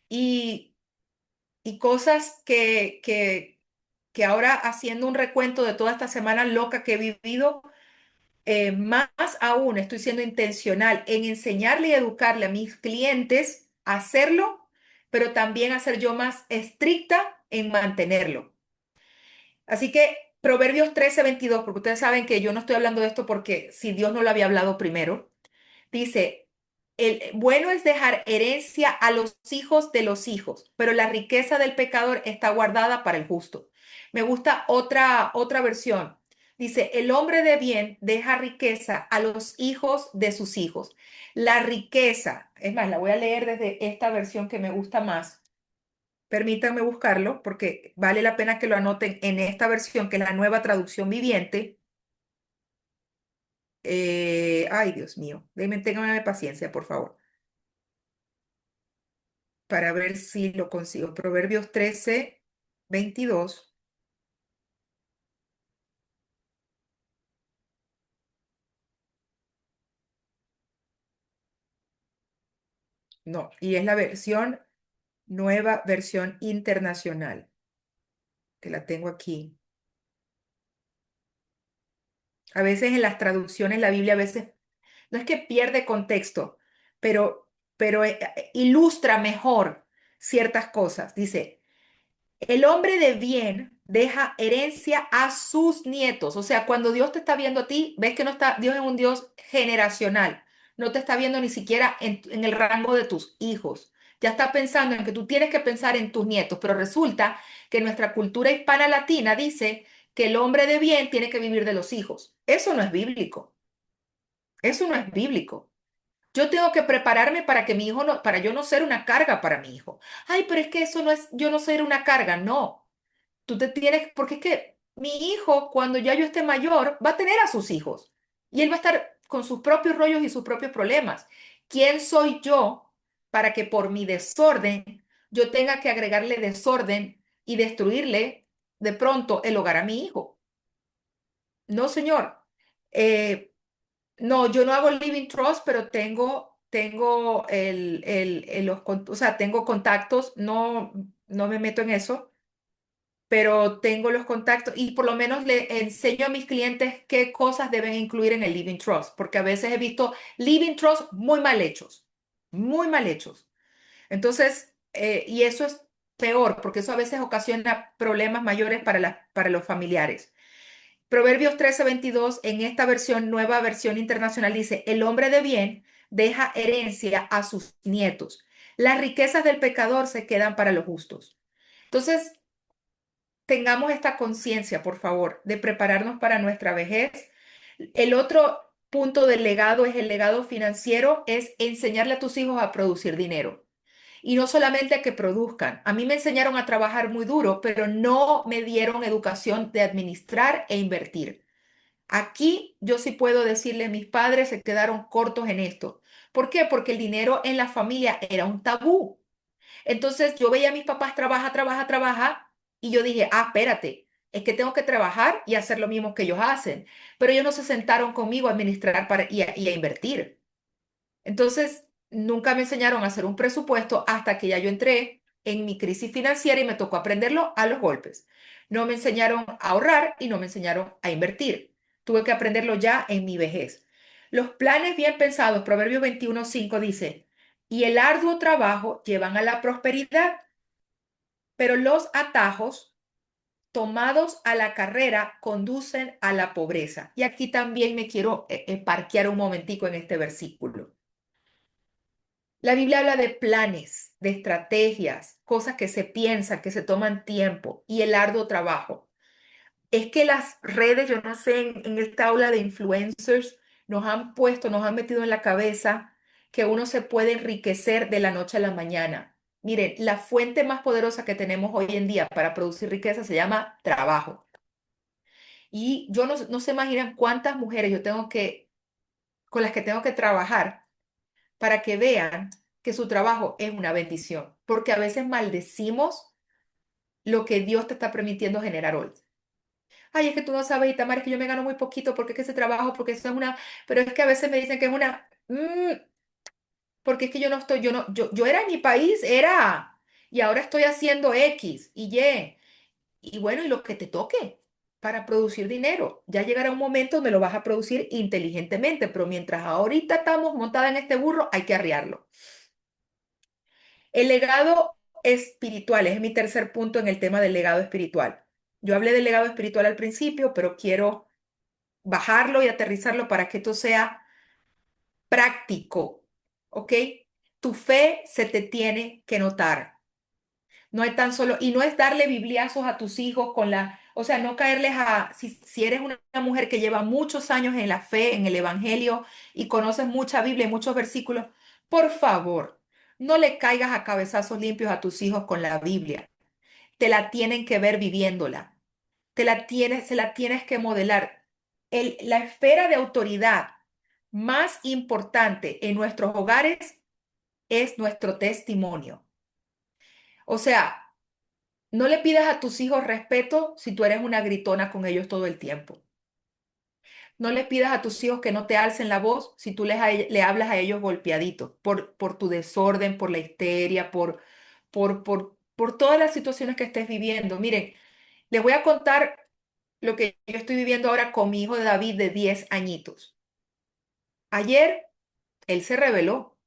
y, y cosas que ahora haciendo un recuento de toda esta semana loca que he vivido, más aún estoy siendo intencional en enseñarle y educarle a mis clientes a hacerlo, pero también a ser yo más estricta en mantenerlo. Así que Proverbios 13:22, porque ustedes saben que yo no estoy hablando de esto porque si Dios no lo había hablado primero, dice, el bueno es dejar herencia a los hijos de los hijos, pero la riqueza del pecador está guardada para el justo. Me gusta otra versión. Dice, el hombre de bien deja riqueza a los hijos de sus hijos. La riqueza, es más, la voy a leer desde esta versión que me gusta más. Permítanme buscarlo porque vale la pena que lo anoten en esta versión, que es la nueva traducción viviente. Ay, Dios mío, ténganme paciencia, por favor, para ver si lo consigo. Proverbios 13:22. No, y es la nueva versión internacional, que la tengo aquí. A veces en las traducciones la Biblia a veces no es que pierde contexto, pero ilustra mejor ciertas cosas. Dice, el hombre de bien deja herencia a sus nietos. O sea, cuando Dios te está viendo a ti, ves que no está, Dios es un Dios generacional. No te está viendo ni siquiera en el rango de tus hijos. Ya está pensando en que tú tienes que pensar en tus nietos, pero resulta que nuestra cultura hispana latina dice que el hombre de bien tiene que vivir de los hijos. Eso no es bíblico. Eso no es bíblico. Yo tengo que prepararme para que mi hijo no, para yo no ser una carga para mi hijo. Ay, pero es que eso no es, yo no ser una carga. No. Tú te tienes, porque es que mi hijo, cuando ya yo esté mayor, va a tener a sus hijos y él va a estar con sus propios rollos y sus propios problemas. ¿Quién soy yo para que por mi desorden yo tenga que agregarle desorden y destruirle de pronto el hogar a mi hijo? No, señor. Eh, no, yo no hago living trust, pero tengo o sea, tengo contactos, no me meto en eso, pero tengo los contactos y por lo menos le enseño a mis clientes qué cosas deben incluir en el Living Trust, porque a veces he visto Living Trust muy mal hechos, muy mal hechos. Entonces, y eso es peor, porque eso a veces ocasiona problemas mayores para los familiares. Proverbios 13:22, en esta versión, nueva versión internacional, dice, el hombre de bien deja herencia a sus nietos. Las riquezas del pecador se quedan para los justos. Entonces, tengamos esta conciencia, por favor, de prepararnos para nuestra vejez. El otro punto del legado es el legado financiero, es enseñarle a tus hijos a producir dinero. Y no solamente a que produzcan. A mí me enseñaron a trabajar muy duro, pero no me dieron educación de administrar e invertir. Aquí yo sí puedo decirle, mis padres se quedaron cortos en esto. ¿Por qué? Porque el dinero en la familia era un tabú. Entonces yo veía a mis papás trabaja, y yo dije, ah, espérate, es que tengo que trabajar y hacer lo mismo que ellos hacen. Pero ellos no se sentaron conmigo a administrar y a invertir. Entonces, nunca me enseñaron a hacer un presupuesto hasta que ya yo entré en mi crisis financiera y me tocó aprenderlo a los golpes. No me enseñaron a ahorrar y no me enseñaron a invertir. Tuve que aprenderlo ya en mi vejez. Los planes bien pensados, Proverbios 21:5 dice, y el arduo trabajo llevan a la prosperidad, pero los atajos tomados a la carrera conducen a la pobreza. Y aquí también me quiero parquear un momentico en este versículo. La Biblia habla de planes, de estrategias, cosas que se piensan, que se toman tiempo y el arduo trabajo. Es que las redes, yo no sé, en esta aula de influencers nos han metido en la cabeza que uno se puede enriquecer de la noche a la mañana. Miren, la fuente más poderosa que tenemos hoy en día para producir riqueza se llama trabajo. Y yo no se imaginan cuántas mujeres con las que tengo que trabajar para que vean que su trabajo es una bendición. Porque a veces maldecimos lo que Dios te está permitiendo generar hoy. Ay, es que tú no sabes, Itamar, es que yo me gano muy poquito porque es que ese trabajo, porque eso es una, pero es que a veces me dicen que es una, porque es que yo no estoy, yo era en mi país, era, y ahora estoy haciendo X y Y, y bueno, y lo que te toque para producir dinero. Ya llegará un momento donde lo vas a producir inteligentemente, pero mientras ahorita estamos montada en este burro, hay que arriarlo. El legado espiritual es mi tercer punto en el tema del legado espiritual. Yo hablé del legado espiritual al principio, pero quiero bajarlo y aterrizarlo para que esto sea práctico, ¿ok? Tu fe se te tiene que notar. No es tan solo, y no es darle bibliazos a tus hijos con la, o sea, no caerles a, si eres una mujer que lleva muchos años en la fe, en el evangelio y conoces mucha Biblia y muchos versículos, por favor, no le caigas a cabezazos limpios a tus hijos con la Biblia. Te la tienen que ver viviéndola. Se la tienes que modelar. La esfera de autoridad más importante en nuestros hogares es nuestro testimonio. O sea, no le pidas a tus hijos respeto si tú eres una gritona con ellos todo el tiempo. No les pidas a tus hijos que no te alcen la voz si tú le hablas a ellos golpeaditos por tu desorden, por la histeria, por todas las situaciones que estés viviendo. Miren, les voy a contar lo que yo estoy viviendo ahora con mi hijo de David de 10 añitos. Ayer él se rebeló.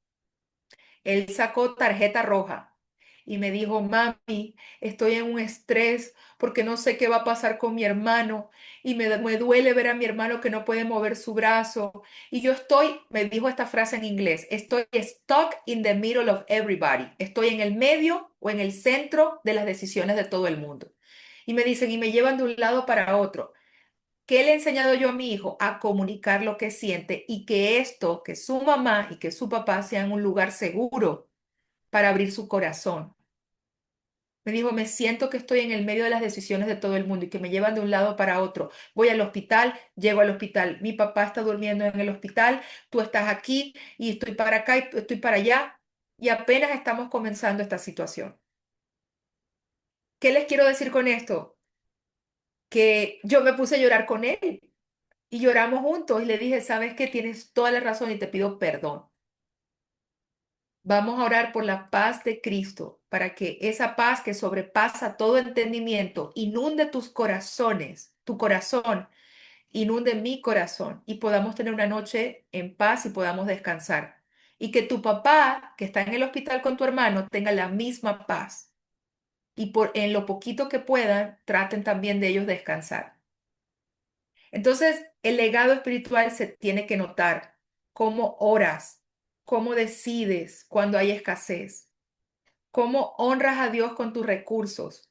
Él sacó tarjeta roja y me dijo, mami, estoy en un estrés porque no sé qué va a pasar con mi hermano y me duele ver a mi hermano que no puede mover su brazo. Y yo estoy, me dijo esta frase en inglés, estoy stuck in the middle of everybody. Estoy en el medio o en el centro de las decisiones de todo el mundo. Y me dicen, y me llevan de un lado para otro. ¿Qué le he enseñado yo a mi hijo? A comunicar lo que siente y que esto, que su mamá y que su papá sean un lugar seguro para abrir su corazón. Me dijo, me siento que estoy en el medio de las decisiones de todo el mundo y que me llevan de un lado para otro. Voy al hospital, llego al hospital, mi papá está durmiendo en el hospital, tú estás aquí y estoy para acá y estoy para allá y apenas estamos comenzando esta situación. ¿Qué les quiero decir con esto? Que yo me puse a llorar con él y lloramos juntos y le dije, sabes que tienes toda la razón y te pido perdón. Vamos a orar por la paz de Cristo, para que esa paz que sobrepasa todo entendimiento inunde tus corazones, tu corazón, inunde mi corazón y podamos tener una noche en paz y podamos descansar. Y que tu papá, que está en el hospital con tu hermano, tenga la misma paz. Y en lo poquito que puedan, traten también de ellos descansar. Entonces, el legado espiritual se tiene que notar. Cómo oras, cómo decides cuando hay escasez, cómo honras a Dios con tus recursos,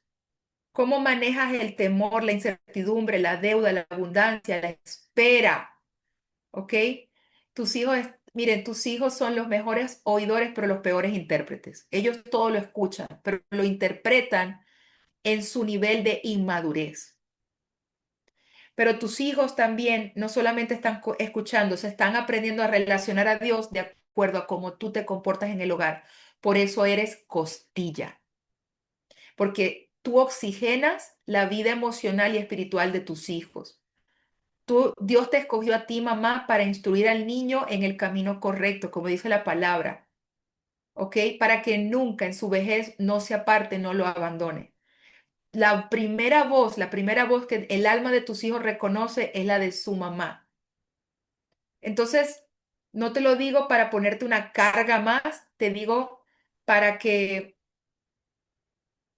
cómo manejas el temor, la incertidumbre, la deuda, la abundancia, la espera, ¿ok? Miren, tus hijos son los mejores oidores, pero los peores intérpretes. Ellos todo lo escuchan, pero lo interpretan en su nivel de inmadurez. Pero tus hijos también no solamente están escuchando, se están aprendiendo a relacionar a Dios de acuerdo a cómo tú te comportas en el hogar. Por eso eres costilla, porque tú oxigenas la vida emocional y espiritual de tus hijos. Dios te escogió a ti, mamá, para instruir al niño en el camino correcto, como dice la palabra, ¿ok? Para que nunca en su vejez no se aparte, no lo abandone. La primera voz que el alma de tus hijos reconoce es la de su mamá. Entonces, no te lo digo para ponerte una carga más, te digo para que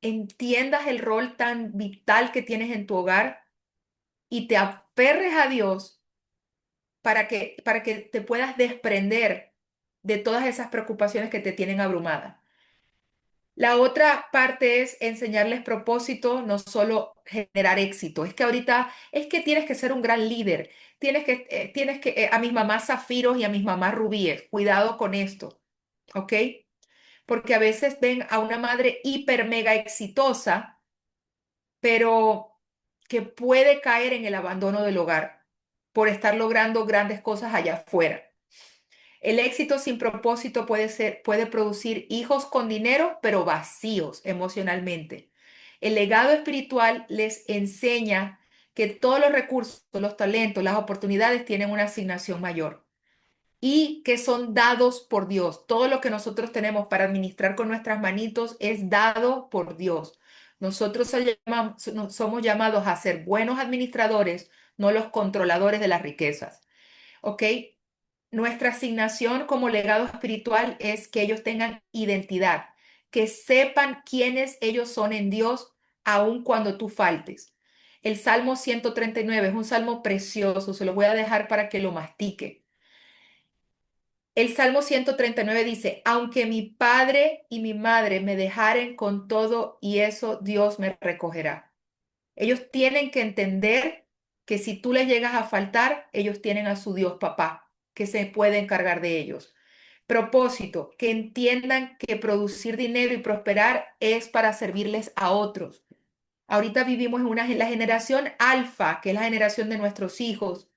entiendas el rol tan vital que tienes en tu hogar y te aferres a Dios para que te puedas desprender de todas esas preocupaciones que te tienen abrumada. La otra parte es enseñarles propósito, no solo generar éxito. Es que ahorita es que tienes que ser un gran líder. A mis mamás zafiros y a mis mamás rubíes, cuidado con esto, ¿ok? porque a veces ven a una madre hiper mega exitosa, pero que puede caer en el abandono del hogar por estar logrando grandes cosas allá afuera. El éxito sin propósito puede producir hijos con dinero, pero vacíos emocionalmente. El legado espiritual les enseña que todos los recursos, los talentos, las oportunidades tienen una asignación mayor y que son dados por Dios. Todo lo que nosotros tenemos para administrar con nuestras manitos es dado por Dios. Nosotros somos llamados a ser buenos administradores, no los controladores de las riquezas. ¿Ok? Nuestra asignación como legado espiritual es que ellos tengan identidad, que sepan quiénes ellos son en Dios, aun cuando tú faltes. El Salmo 139 es un salmo precioso, se lo voy a dejar para que lo mastique. El Salmo 139 dice, aunque mi padre y mi madre me dejaren con todo y eso, Dios me recogerá. Ellos tienen que entender que si tú les llegas a faltar, ellos tienen a su Dios papá, que se puede encargar de ellos. Propósito, que entiendan que producir dinero y prosperar es para servirles a otros. Ahorita vivimos en la generación alfa, que es la generación de nuestros hijos.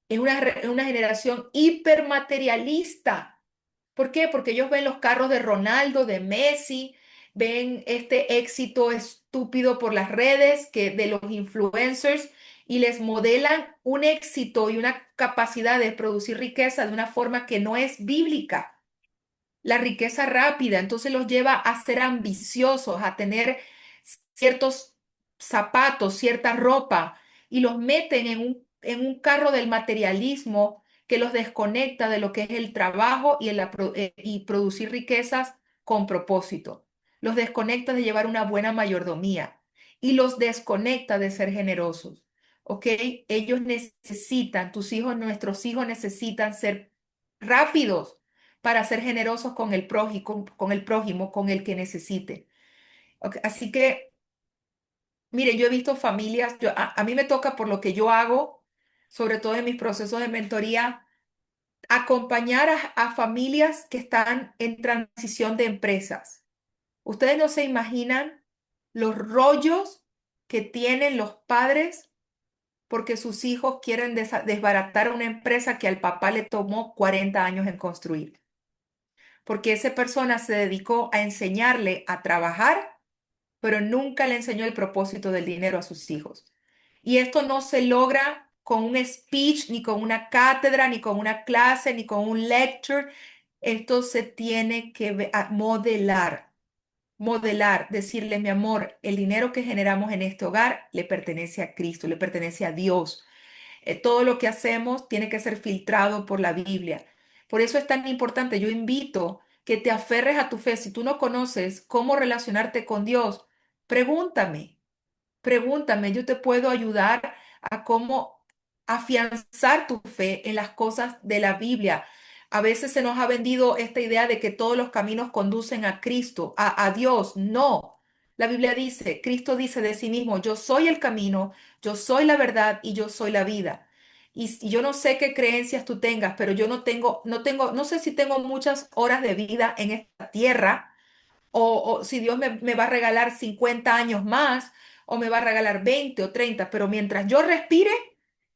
Es una generación hipermaterialista. ¿Por qué? Porque ellos ven los carros de Ronaldo, de Messi, ven este éxito estúpido por las redes que de los influencers y les modelan un éxito y una capacidad de producir riqueza de una forma que no es bíblica. La riqueza rápida, entonces los lleva a ser ambiciosos, a tener ciertos zapatos, cierta ropa, y los meten en un carro del materialismo que los desconecta de lo que es el trabajo y producir riquezas con propósito. Los desconecta de llevar una buena mayordomía y los desconecta de ser generosos. ¿Ok? Ellos necesitan, tus hijos, nuestros hijos necesitan ser rápidos para ser generosos con el prójimo, con el que necesite. Ok, así que, mire, yo he visto familias, a mí me toca por lo que yo hago, sobre todo en mis procesos de mentoría, acompañar a familias que están en transición de empresas. Ustedes no se imaginan los rollos que tienen los padres porque sus hijos quieren desbaratar una empresa que al papá le tomó 40 años en construir, porque esa persona se dedicó a enseñarle a trabajar, pero nunca le enseñó el propósito del dinero a sus hijos. Y esto no se logra con un speech, ni con una cátedra, ni con una clase, ni con un lecture. Esto se tiene que modelar, modelar, decirle, mi amor, el dinero que generamos en este hogar le pertenece a Cristo, le pertenece a Dios. Todo lo que hacemos tiene que ser filtrado por la Biblia. Por eso es tan importante. Yo invito que te aferres a tu fe. Si tú no conoces cómo relacionarte con Dios, pregúntame, pregúntame. Yo te puedo ayudar a cómo afianzar tu fe en las cosas de la Biblia. A veces se nos ha vendido esta idea de que todos los caminos conducen a Cristo, a Dios. No. La Biblia dice, Cristo dice de sí mismo, yo soy el camino, yo soy la verdad y yo soy la vida. Y yo no sé qué creencias tú tengas, pero yo no sé si tengo muchas horas de vida en esta tierra o si Dios me va a regalar 50 años más o me va a regalar 20 o 30, pero mientras yo respire,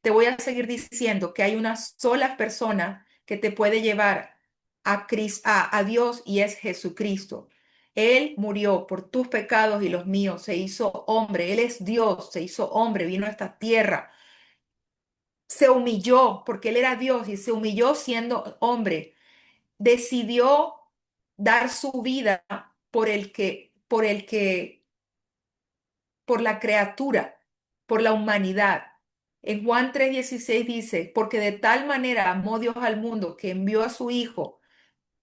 te voy a seguir diciendo que hay una sola persona que te puede llevar a Dios y es Jesucristo. Él murió por tus pecados y los míos, se hizo hombre, Él es Dios, se hizo hombre, vino a esta tierra, se humilló porque Él era Dios y se humilló siendo hombre, decidió dar su vida por la criatura, por la humanidad. En Juan 3:16 dice, porque de tal manera amó Dios al mundo que envió a su Hijo,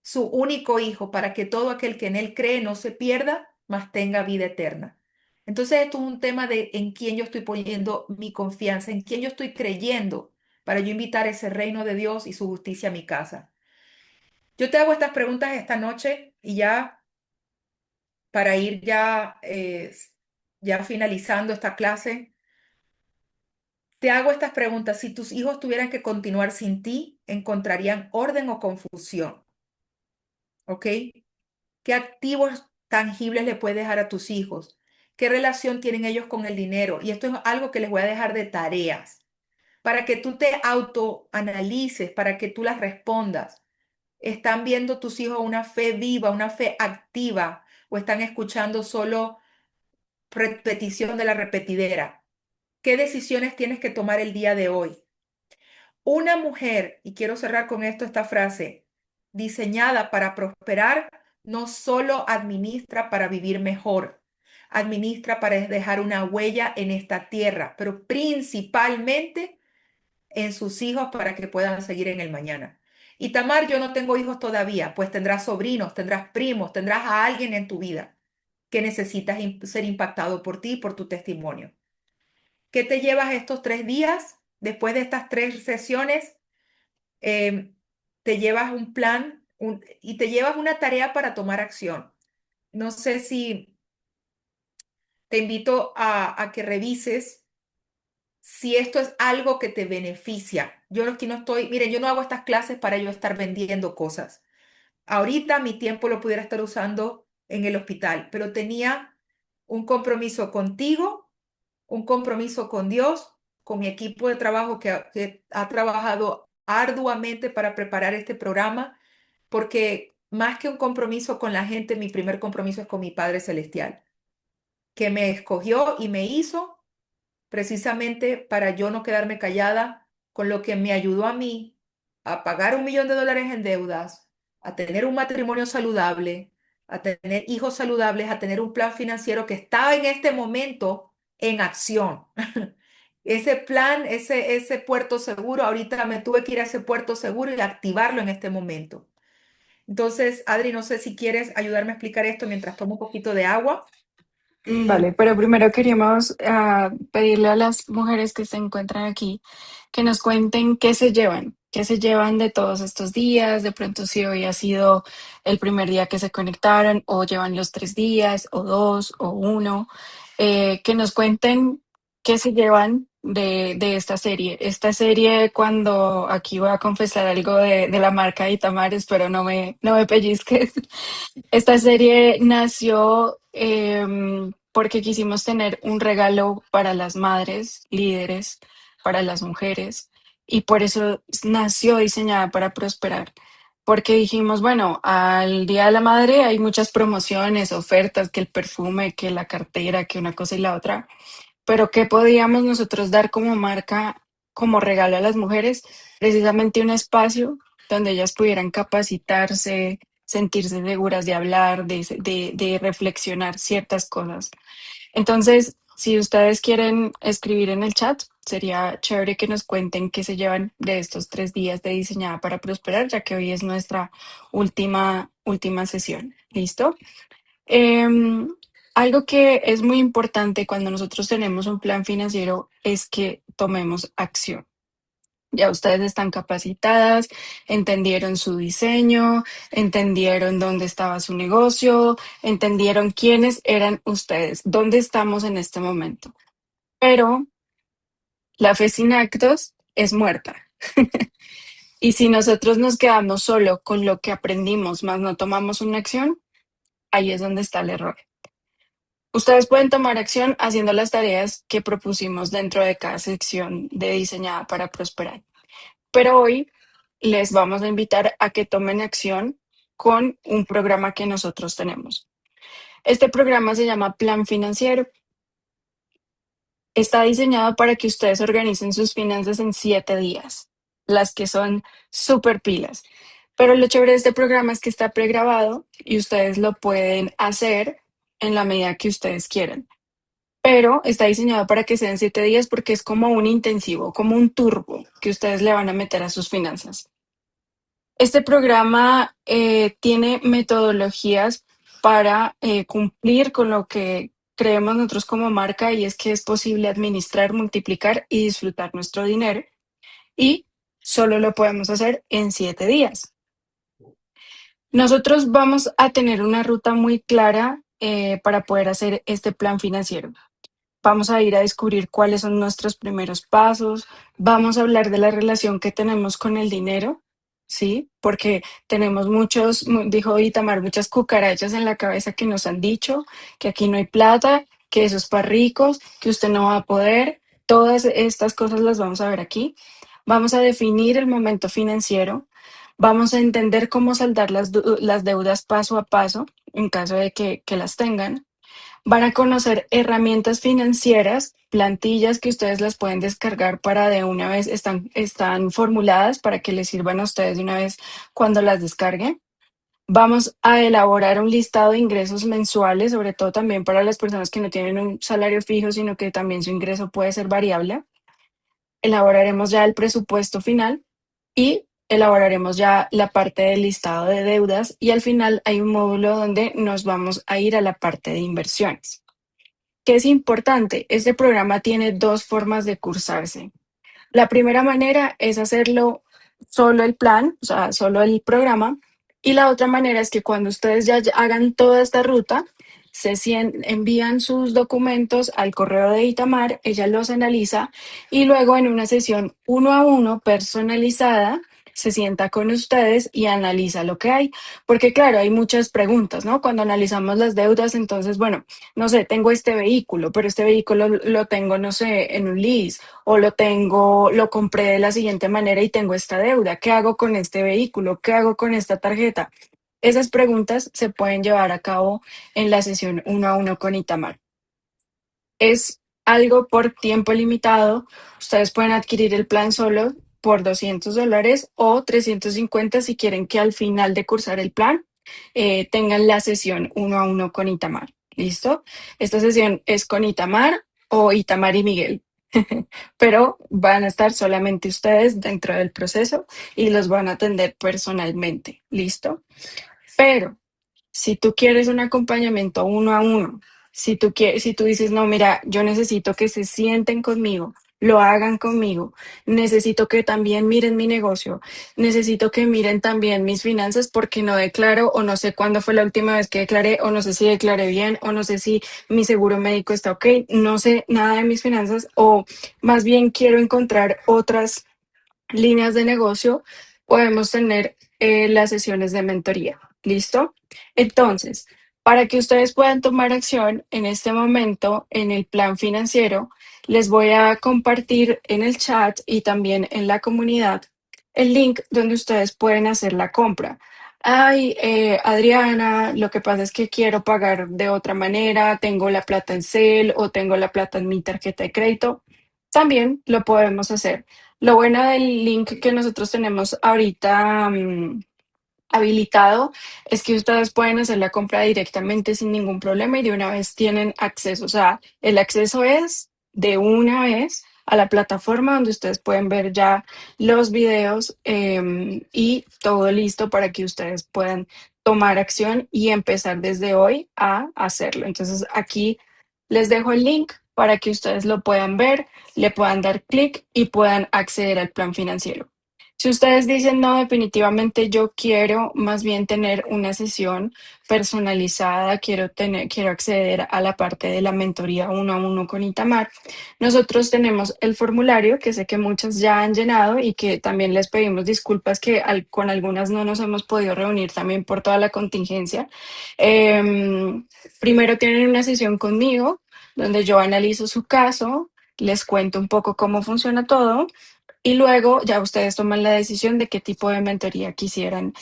su único Hijo, para que todo aquel que en Él cree no se pierda, mas tenga vida eterna. Entonces esto es un tema de en quién yo estoy poniendo mi confianza, en quién yo estoy creyendo para yo invitar ese reino de Dios y su justicia a mi casa. Yo te hago estas preguntas esta noche y ya para ir ya finalizando esta clase. Te hago estas preguntas. Si tus hijos tuvieran que continuar sin ti, ¿encontrarían orden o confusión? ¿Ok? ¿Qué activos tangibles le puedes dejar a tus hijos? ¿Qué relación tienen ellos con el dinero? Y esto es algo que les voy a dejar de tareas para que tú te autoanalices, para que tú las respondas. ¿Están viendo tus hijos una fe viva, una fe activa o están escuchando solo repetición de la repetidera? ¿Qué decisiones tienes que tomar el día de hoy? Una mujer, y quiero cerrar con esto esta frase, diseñada para prosperar, no solo administra para vivir mejor, administra para dejar una huella en esta tierra, pero principalmente en sus hijos para que puedan seguir en el mañana. Y Tamar, yo no tengo hijos todavía, pues tendrás sobrinos, tendrás primos, tendrás a alguien en tu vida que necesitas ser impactado por ti y por tu testimonio. ¿Qué te llevas estos 3 días? Después de estas 3 sesiones, eh, te llevas un plan y te llevas una tarea para tomar acción. No sé si te invito a que revises si esto es algo que te beneficia. Yo aquí no estoy, miren, yo no hago estas clases para yo estar vendiendo cosas. Ahorita mi tiempo lo pudiera estar usando en el hospital, pero tenía un compromiso contigo, un compromiso con Dios, con mi equipo de trabajo que ha trabajado arduamente para preparar este programa, porque más que un compromiso con la gente, mi primer compromiso es con mi Padre Celestial, que me escogió y me hizo precisamente para yo no quedarme callada, con lo que me ayudó a mí a pagar $1 millón en deudas, a tener un matrimonio saludable, a tener hijos saludables, a tener un plan financiero que estaba en este momento en acción. Ese plan, ese puerto seguro, ahorita me tuve que ir a ese puerto seguro y activarlo en este momento. Entonces, Adri, no sé si quieres ayudarme a explicar esto mientras tomo un poquito de agua. Vale, pero primero queríamos pedirle a las mujeres que se encuentran aquí que nos cuenten qué se llevan de todos estos días, de pronto si hoy ha sido el primer día que se conectaron o llevan los 3 días o dos o uno, que nos cuenten qué se llevan de esta serie. Esta serie, cuando aquí voy a confesar algo de la marca de Itamar, espero no me pellizques. Esta serie nació porque quisimos tener un regalo para las madres líderes, para las mujeres, y por eso nació diseñada para prosperar. Porque dijimos, bueno, al Día de la Madre hay muchas promociones, ofertas, que el perfume, que la cartera, que una cosa y la otra, pero ¿qué podíamos nosotros dar como marca, como regalo a las mujeres? Precisamente un espacio donde ellas pudieran capacitarse, sentirse seguras de hablar, de reflexionar ciertas cosas. Entonces, si ustedes quieren escribir en el chat, sería chévere que nos cuenten qué se llevan de estos 3 días de Diseñada para Prosperar, ya que hoy es nuestra última sesión. ¿Listo? Em, Algo que es muy importante cuando nosotros tenemos un plan financiero es que tomemos acción. Ya ustedes están capacitadas, entendieron su diseño, entendieron dónde estaba su negocio, entendieron quiénes eran ustedes, dónde estamos en este momento. Pero la fe sin actos es muerta. Y si nosotros nos quedamos solo con lo que aprendimos, más no tomamos una acción, ahí es donde está el error. Ustedes pueden tomar acción haciendo las tareas que propusimos dentro de cada sección de Diseñada para Prosperar. Pero hoy les vamos a invitar a que tomen acción con un programa que nosotros tenemos. Este programa se llama Plan Financiero. Está diseñado para que ustedes organicen sus finanzas en 7 días, las que son súper pilas. Pero lo chévere de este programa es que está pregrabado y ustedes lo pueden hacer en la medida que ustedes quieran. Pero está diseñado para que sean 7 días porque es como un intensivo, como un turbo que ustedes le van a meter a sus finanzas. Este programa tiene metodologías para cumplir con lo que creemos nosotros como marca, y es que es posible administrar, multiplicar y disfrutar nuestro dinero, y solo lo podemos hacer en 7 días. Nosotros vamos a tener una ruta muy clara para poder hacer este plan financiero. Vamos a ir a descubrir cuáles son nuestros primeros pasos, vamos a hablar de la relación que tenemos con el dinero, ¿sí? Porque tenemos dijo Itamar, muchas cucarachas en la cabeza que nos han dicho que aquí no hay plata, que eso es para ricos, que usted no va a poder. Todas estas cosas las vamos a ver aquí. Vamos a definir el momento financiero. Vamos a entender cómo saldar las deudas paso a paso en caso de que las tengan. Van a conocer herramientas financieras, plantillas que ustedes las pueden descargar para de una vez, están formuladas para que les sirvan a ustedes de una vez cuando las descarguen. Vamos a elaborar un listado de ingresos mensuales, sobre todo también para las personas que no tienen un salario fijo, sino que también su ingreso puede ser variable. Elaboraremos ya el presupuesto final y elaboraremos ya la parte del listado de deudas y al final hay un módulo donde nos vamos a ir a la parte de inversiones. ¿Qué es importante? Este programa tiene dos formas de cursarse. La primera manera es hacerlo solo el plan, o sea, solo el programa. Y la otra manera es que cuando ustedes ya hagan toda esta ruta, envían sus documentos al correo de Itamar, ella los analiza y luego en una sesión uno a uno personalizada se sienta con ustedes y analiza lo que hay. Porque claro, hay muchas preguntas, ¿no? Cuando analizamos las deudas, entonces, bueno, no sé, tengo este vehículo, pero este vehículo lo tengo, no sé, en un lease o lo compré de la siguiente manera y tengo esta deuda. ¿Qué hago con este vehículo? ¿Qué hago con esta tarjeta? Esas preguntas se pueden llevar a cabo en la sesión uno a uno con Itamar. Es algo por tiempo limitado. Ustedes pueden adquirir el plan solo por $200 o 350 si quieren que al final de cursar el plan tengan la sesión uno a uno con Itamar. ¿Listo? Esta sesión es con Itamar o Itamar y Miguel, pero van a estar solamente ustedes dentro del proceso y los van a atender personalmente. ¿Listo? Pero si tú quieres un acompañamiento uno a uno, si tú dices, no, mira, yo necesito que se sienten conmigo, lo hagan conmigo, necesito que también miren mi negocio, necesito que miren también mis finanzas porque no declaro o no sé cuándo fue la última vez que declaré o no sé si declaré bien o no sé si mi seguro médico está ok, no sé nada de mis finanzas o más bien quiero encontrar otras líneas de negocio, podemos tener las sesiones de mentoría. ¿Listo? Entonces, para que ustedes puedan tomar acción en este momento en el plan financiero, les voy a compartir en el chat y también en la comunidad el link donde ustedes pueden hacer la compra. Ay, Adriana, lo que pasa es que quiero pagar de otra manera, tengo la plata en Cel o tengo la plata en mi tarjeta de crédito. También lo podemos hacer. Lo bueno del link que nosotros tenemos ahorita habilitado es que ustedes pueden hacer la compra directamente sin ningún problema y de una vez tienen acceso. O sea, el acceso es de una vez a la plataforma donde ustedes pueden ver ya los videos y todo listo para que ustedes puedan tomar acción y empezar desde hoy a hacerlo. Entonces aquí les dejo el link para que ustedes lo puedan ver, le puedan dar clic y puedan acceder al plan financiero. Si ustedes dicen, no, definitivamente yo quiero más bien tener una sesión personalizada, quiero acceder a la parte de la mentoría uno a uno con Itamar, nosotros tenemos el formulario que sé que muchas ya han llenado y que también les pedimos disculpas que con algunas no nos hemos podido reunir también por toda la contingencia. Primero tienen una sesión conmigo donde yo analizo su caso, les cuento un poco cómo funciona todo y luego ya ustedes toman la decisión de qué tipo de mentoría quisieran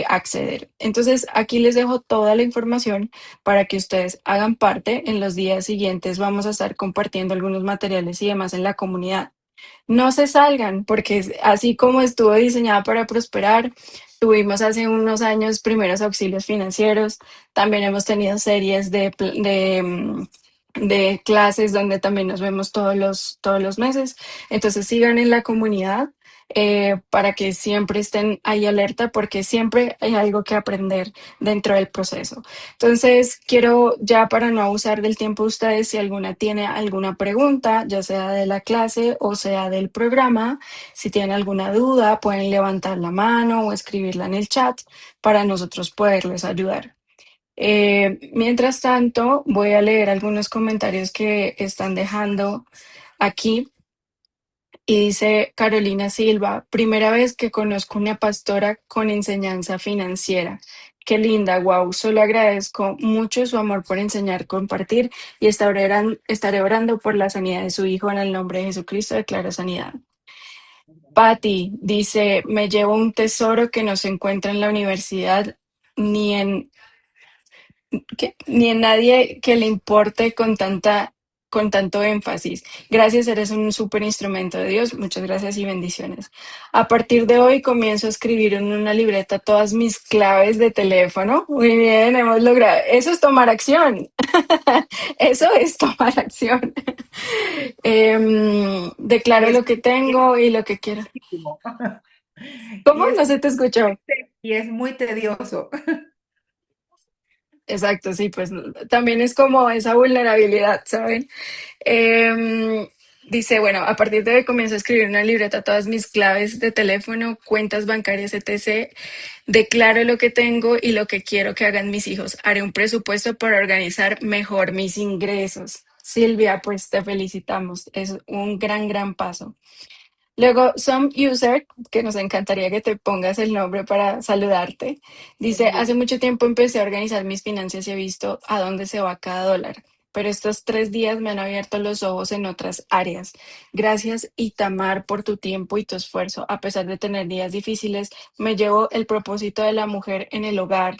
acceder. Entonces, aquí les dejo toda la información para que ustedes hagan parte. En los días siguientes vamos a estar compartiendo algunos materiales y demás en la comunidad. No se salgan, porque así como estuvo diseñada para prosperar, tuvimos hace unos años primeros auxilios financieros, también hemos tenido series de clases donde también nos vemos todos los meses. Entonces sigan en la comunidad para que siempre estén ahí alerta, porque siempre hay algo que aprender dentro del proceso. Entonces, quiero ya para no abusar del tiempo de ustedes, si alguna tiene alguna pregunta, ya sea de la clase o sea del programa, si tienen alguna duda, pueden levantar la mano o escribirla en el chat para nosotros poderles ayudar. Mientras tanto, voy a leer algunos comentarios que están dejando aquí. Y dice Carolina Silva, primera vez que conozco una pastora con enseñanza financiera. Qué linda, wow. Solo agradezco mucho su amor por enseñar, compartir y estaré orando por la sanidad de su hijo en el nombre de Jesucristo. Declaro sanidad. Patty dice, me llevo un tesoro que no se encuentra en la universidad ni en ni en nadie que le importe con tanto énfasis. Gracias, eres un súper instrumento de Dios. Muchas gracias y bendiciones. A partir de hoy comienzo a escribir en una libreta todas mis claves de teléfono. Muy bien, hemos logrado. Eso es tomar acción. Eso es tomar acción. Y Declaro es, lo que y es tengo y lo que quiero. muchísimo. ¿Cómo? Y es, No se te escuchó. y es muy tedioso. Exacto, sí, pues también es como esa vulnerabilidad, ¿saben? Em, Dice, bueno, a partir de hoy comienzo a escribir una libreta, todas mis claves de teléfono, cuentas bancarias, etc. Declaro lo que tengo y lo que quiero que hagan mis hijos. Haré un presupuesto para organizar mejor mis ingresos. Silvia, pues te felicitamos. Es un gran, gran paso. Luego, Some User, que nos encantaría que te pongas el nombre para saludarte, dice, hace mucho tiempo empecé a organizar mis finanzas y he visto a dónde se va cada dólar, pero estos 3 días me han abierto los ojos en otras áreas. Gracias, Itamar, por tu tiempo y tu esfuerzo. A pesar de tener días difíciles, me llevo el propósito de la mujer en el hogar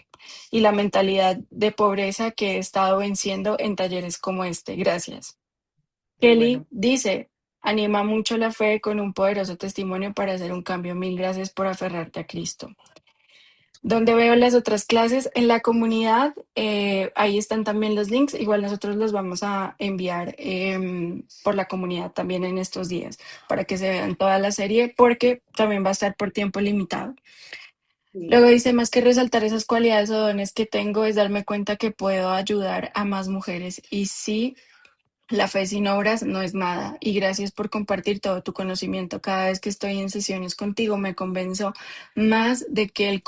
y la mentalidad de pobreza que he estado venciendo en talleres como este. Gracias. Qué Kelly bueno. dice, anima mucho la fe con un poderoso testimonio para hacer un cambio. Mil gracias por aferrarte a Cristo. ¿Dónde veo las otras clases? En la comunidad, ahí están también los links. Igual nosotros los vamos a enviar por la comunidad también en estos días para que se vean toda la serie porque también va a estar por tiempo limitado. Sí, Luego dice, más que resaltar esas cualidades o dones que tengo, es darme cuenta que puedo ayudar a más mujeres. Y sí, la fe sin obras no es nada. Y gracias por compartir todo tu conocimiento. Cada vez que estoy en sesiones contigo me convenzo más de que el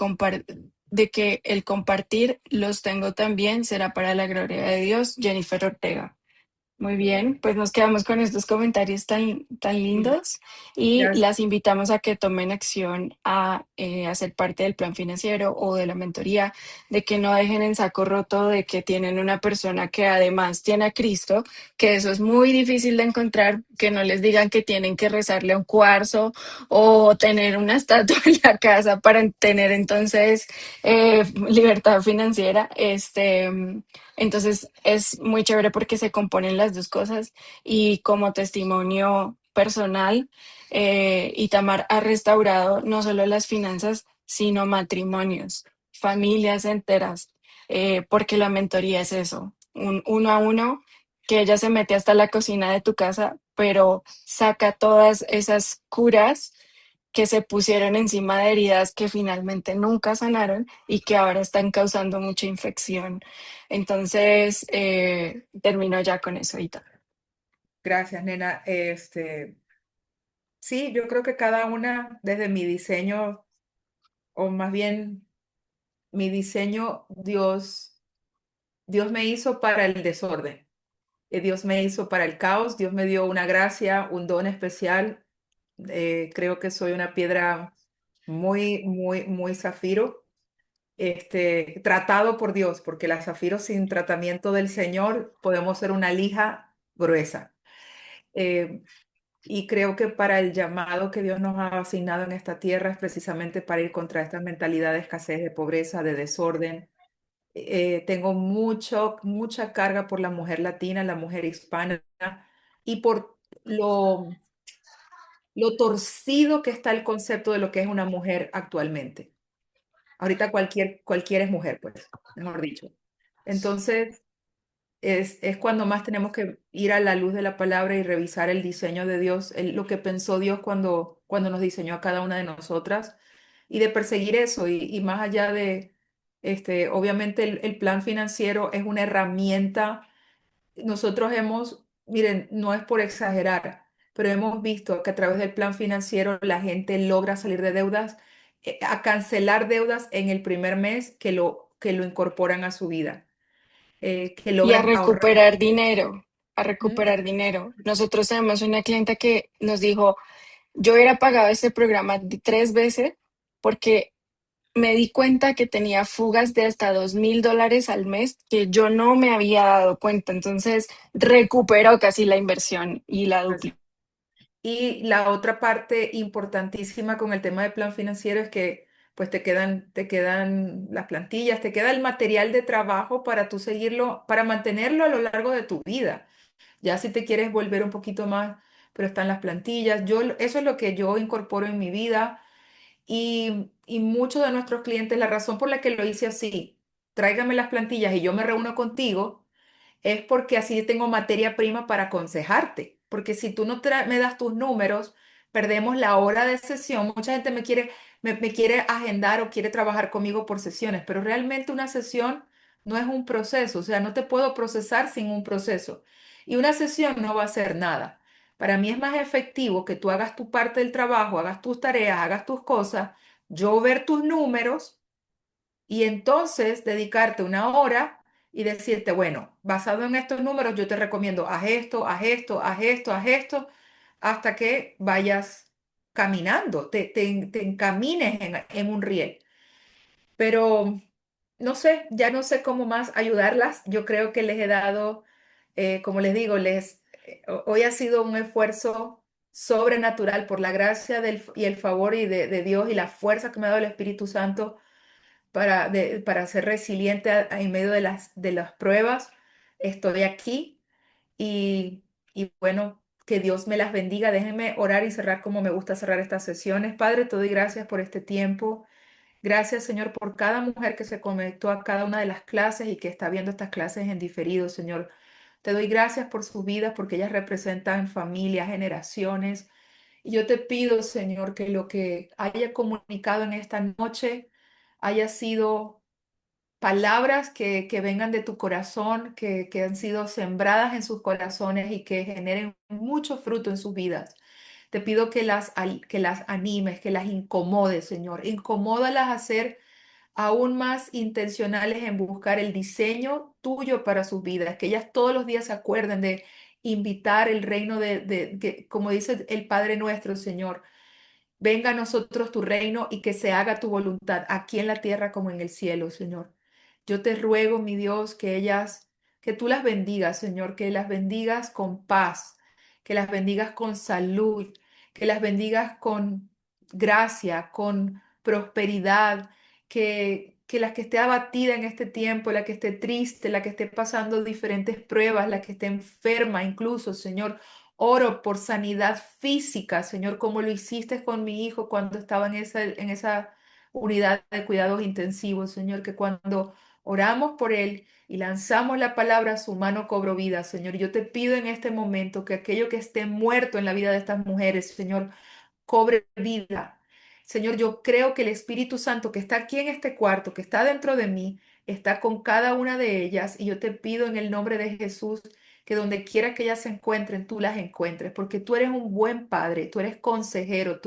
compartir los tengo también será para la gloria de Dios. Jennifer Ortega. Muy qué bien, bueno. pues nos quedamos con estos comentarios tan Sí, lindos y gracias. las invitamos a que tomen acción a hacer parte del plan financiero o de la mentoría, de que no dejen en saco roto de que tienen una persona que además tiene a Cristo, que eso es muy difícil de encontrar, que no les digan que tienen que rezarle a un cuarzo o tener una estatua en la casa para tener entonces libertad financiera. Entonces es muy chévere porque se componen las dos cosas y como testimonio personal, Itamar ha restaurado no solo las finanzas, sino matrimonios, familias enteras, porque la mentoría es eso, un uno a uno, que ella se mete hasta la cocina de tu casa, pero saca todas esas curas que se pusieron encima de heridas que finalmente nunca sanaron y que ahora están causando mucha infección. Entonces, termino ya con eso ahorita. Gracias, nena. Sí, yo creo que cada una, desde mi diseño, o más bien mi diseño, Dios me hizo para el desorden. Dios me hizo para el caos. Dios me dio una gracia, un don especial. Creo que soy una piedra muy, muy, muy zafiro. Tratado por Dios, porque la zafiro sin tratamiento del Señor podemos ser una lija gruesa. Eh, y creo que para el llamado que Dios nos ha asignado en esta tierra es precisamente para ir contra esta mentalidad de escasez, de pobreza, de desorden. Tengo mucha carga por la mujer latina, la mujer hispana y por lo torcido que está el concepto de lo que es una mujer actualmente. Ahorita cualquiera es mujer, pues, mejor dicho. Entonces, es cuando más tenemos que ir a la luz de la palabra y revisar el diseño de Dios, lo que pensó Dios cuando nos diseñó a cada una de nosotras y de perseguir eso y más allá de, obviamente el plan financiero es una herramienta. Nosotros miren, no es por exagerar, pero hemos visto que a través del plan financiero la gente logra salir de deudas, a cancelar deudas en el primer mes que lo incorporan a su vida, que Y a logran ahorrar. recuperar dinero, a Ujú. recuperar dinero. Nosotros tenemos una clienta que nos dijo, Yo hubiera pagado este programa 3 veces porque me di cuenta que tenía fugas de hasta $2,000 al mes que yo no me había dado cuenta. Entonces recuperó casi la inversión y la Pues, duplicó. y la otra parte importantísima con el tema del plan financiero es que pues te quedan las plantillas, te queda el material de trabajo para tú seguirlo, para mantenerlo a lo largo de tu vida. Ya si te quieres volver un poquito más, pero están las plantillas. Eso es lo que yo incorporo en mi vida y muchos de nuestros clientes, la razón por la que lo hice así, tráigame las plantillas y yo me reúno contigo es porque así tengo materia prima para aconsejarte. Porque si tú no me das tus números, perdemos la hora de sesión. Mucha gente me quiere agendar o quiere trabajar conmigo por sesiones, pero realmente una sesión no es un proceso. O sea, no te puedo procesar sin un proceso. Y una sesión no va a hacer nada. Para mí es más efectivo que tú hagas tu parte del trabajo, hagas tus tareas, hagas tus cosas, yo ver tus números y entonces dedicarte una hora y decirte, bueno, basado en estos números, yo te recomiendo, haz esto, haz esto, haz esto, haz esto, hasta que vayas caminando, te encamines en un riel. Pero no sé, ya no sé cómo más ayudarlas. Yo creo que les he dado, como les digo, hoy ha sido un esfuerzo sobrenatural por la gracia y el favor de Dios y la fuerza que me ha dado el Espíritu Santo para ser resiliente en medio de las pruebas. Estoy aquí y, y bueno, que Dios me las bendiga. Déjenme orar y cerrar como me gusta cerrar estas sesiones. Padre, te doy gracias por este tiempo. Gracias, Señor, por cada mujer que se conectó a cada una de las clases y que está viendo estas clases en diferido, Señor. Te doy gracias por sus vidas porque ellas representan familias, generaciones. Y yo te pido, Señor, que lo que haya comunicado en esta noche haya sido palabras que vengan de tu corazón, que han sido sembradas en sus corazones y que generen mucho fruto en sus vidas. Te pido que las animes, que las incomodes, Señor. Incomódalas a ser aún más intencionales en buscar el diseño tuyo para sus vidas, que ellas todos los días se acuerden de invitar el reino como dice el Padre nuestro, Señor. Venga a nosotros tu reino y que se haga tu voluntad aquí en la tierra como en el cielo, Señor. Yo te ruego, mi Dios, que tú las bendigas, Señor, que las bendigas con paz, que las bendigas con salud, que las bendigas con gracia, con prosperidad, que la que esté abatida en este tiempo, la que esté triste, la que esté pasando diferentes pruebas, la que esté enferma incluso, Señor. Oro por sanidad física, Señor, como lo hiciste con mi hijo cuando estaba en esa unidad de cuidados intensivos, Señor, que cuando oramos por él y lanzamos la palabra, su mano cobró vida, Señor. Yo te pido en este momento que aquello que esté muerto en la vida de estas mujeres, Señor, cobre vida. Señor, yo creo que el Espíritu Santo que está aquí en este cuarto, que está dentro de mí, está con cada una de ellas y yo te pido en el nombre de Jesús que donde quiera que ellas se encuentren, tú las encuentres, porque tú eres un buen padre, tú eres consejero,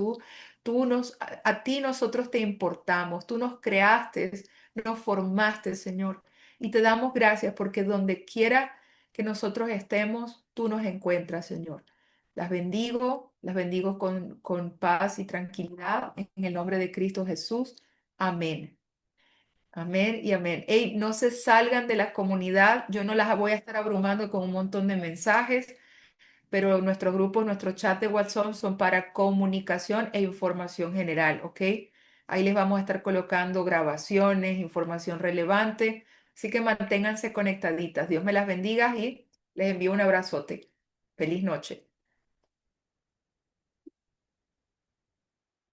a ti nosotros te importamos, tú nos creaste, nos formaste, Señor, y te damos gracias porque donde quiera que nosotros estemos, tú nos encuentras, Señor. Las bendigo con paz y tranquilidad en el nombre de Cristo Jesús. Amén. Amén y amén. Ey, no se salgan de la comunidad. Yo no las voy a estar abrumando con un montón de mensajes, pero nuestros grupos, nuestro chat de WhatsApp son para comunicación e información general, ¿ok? Ahí les vamos a estar colocando grabaciones, información relevante. Así que manténganse conectaditas. Dios me las bendiga y les envío un abrazote. Feliz noche.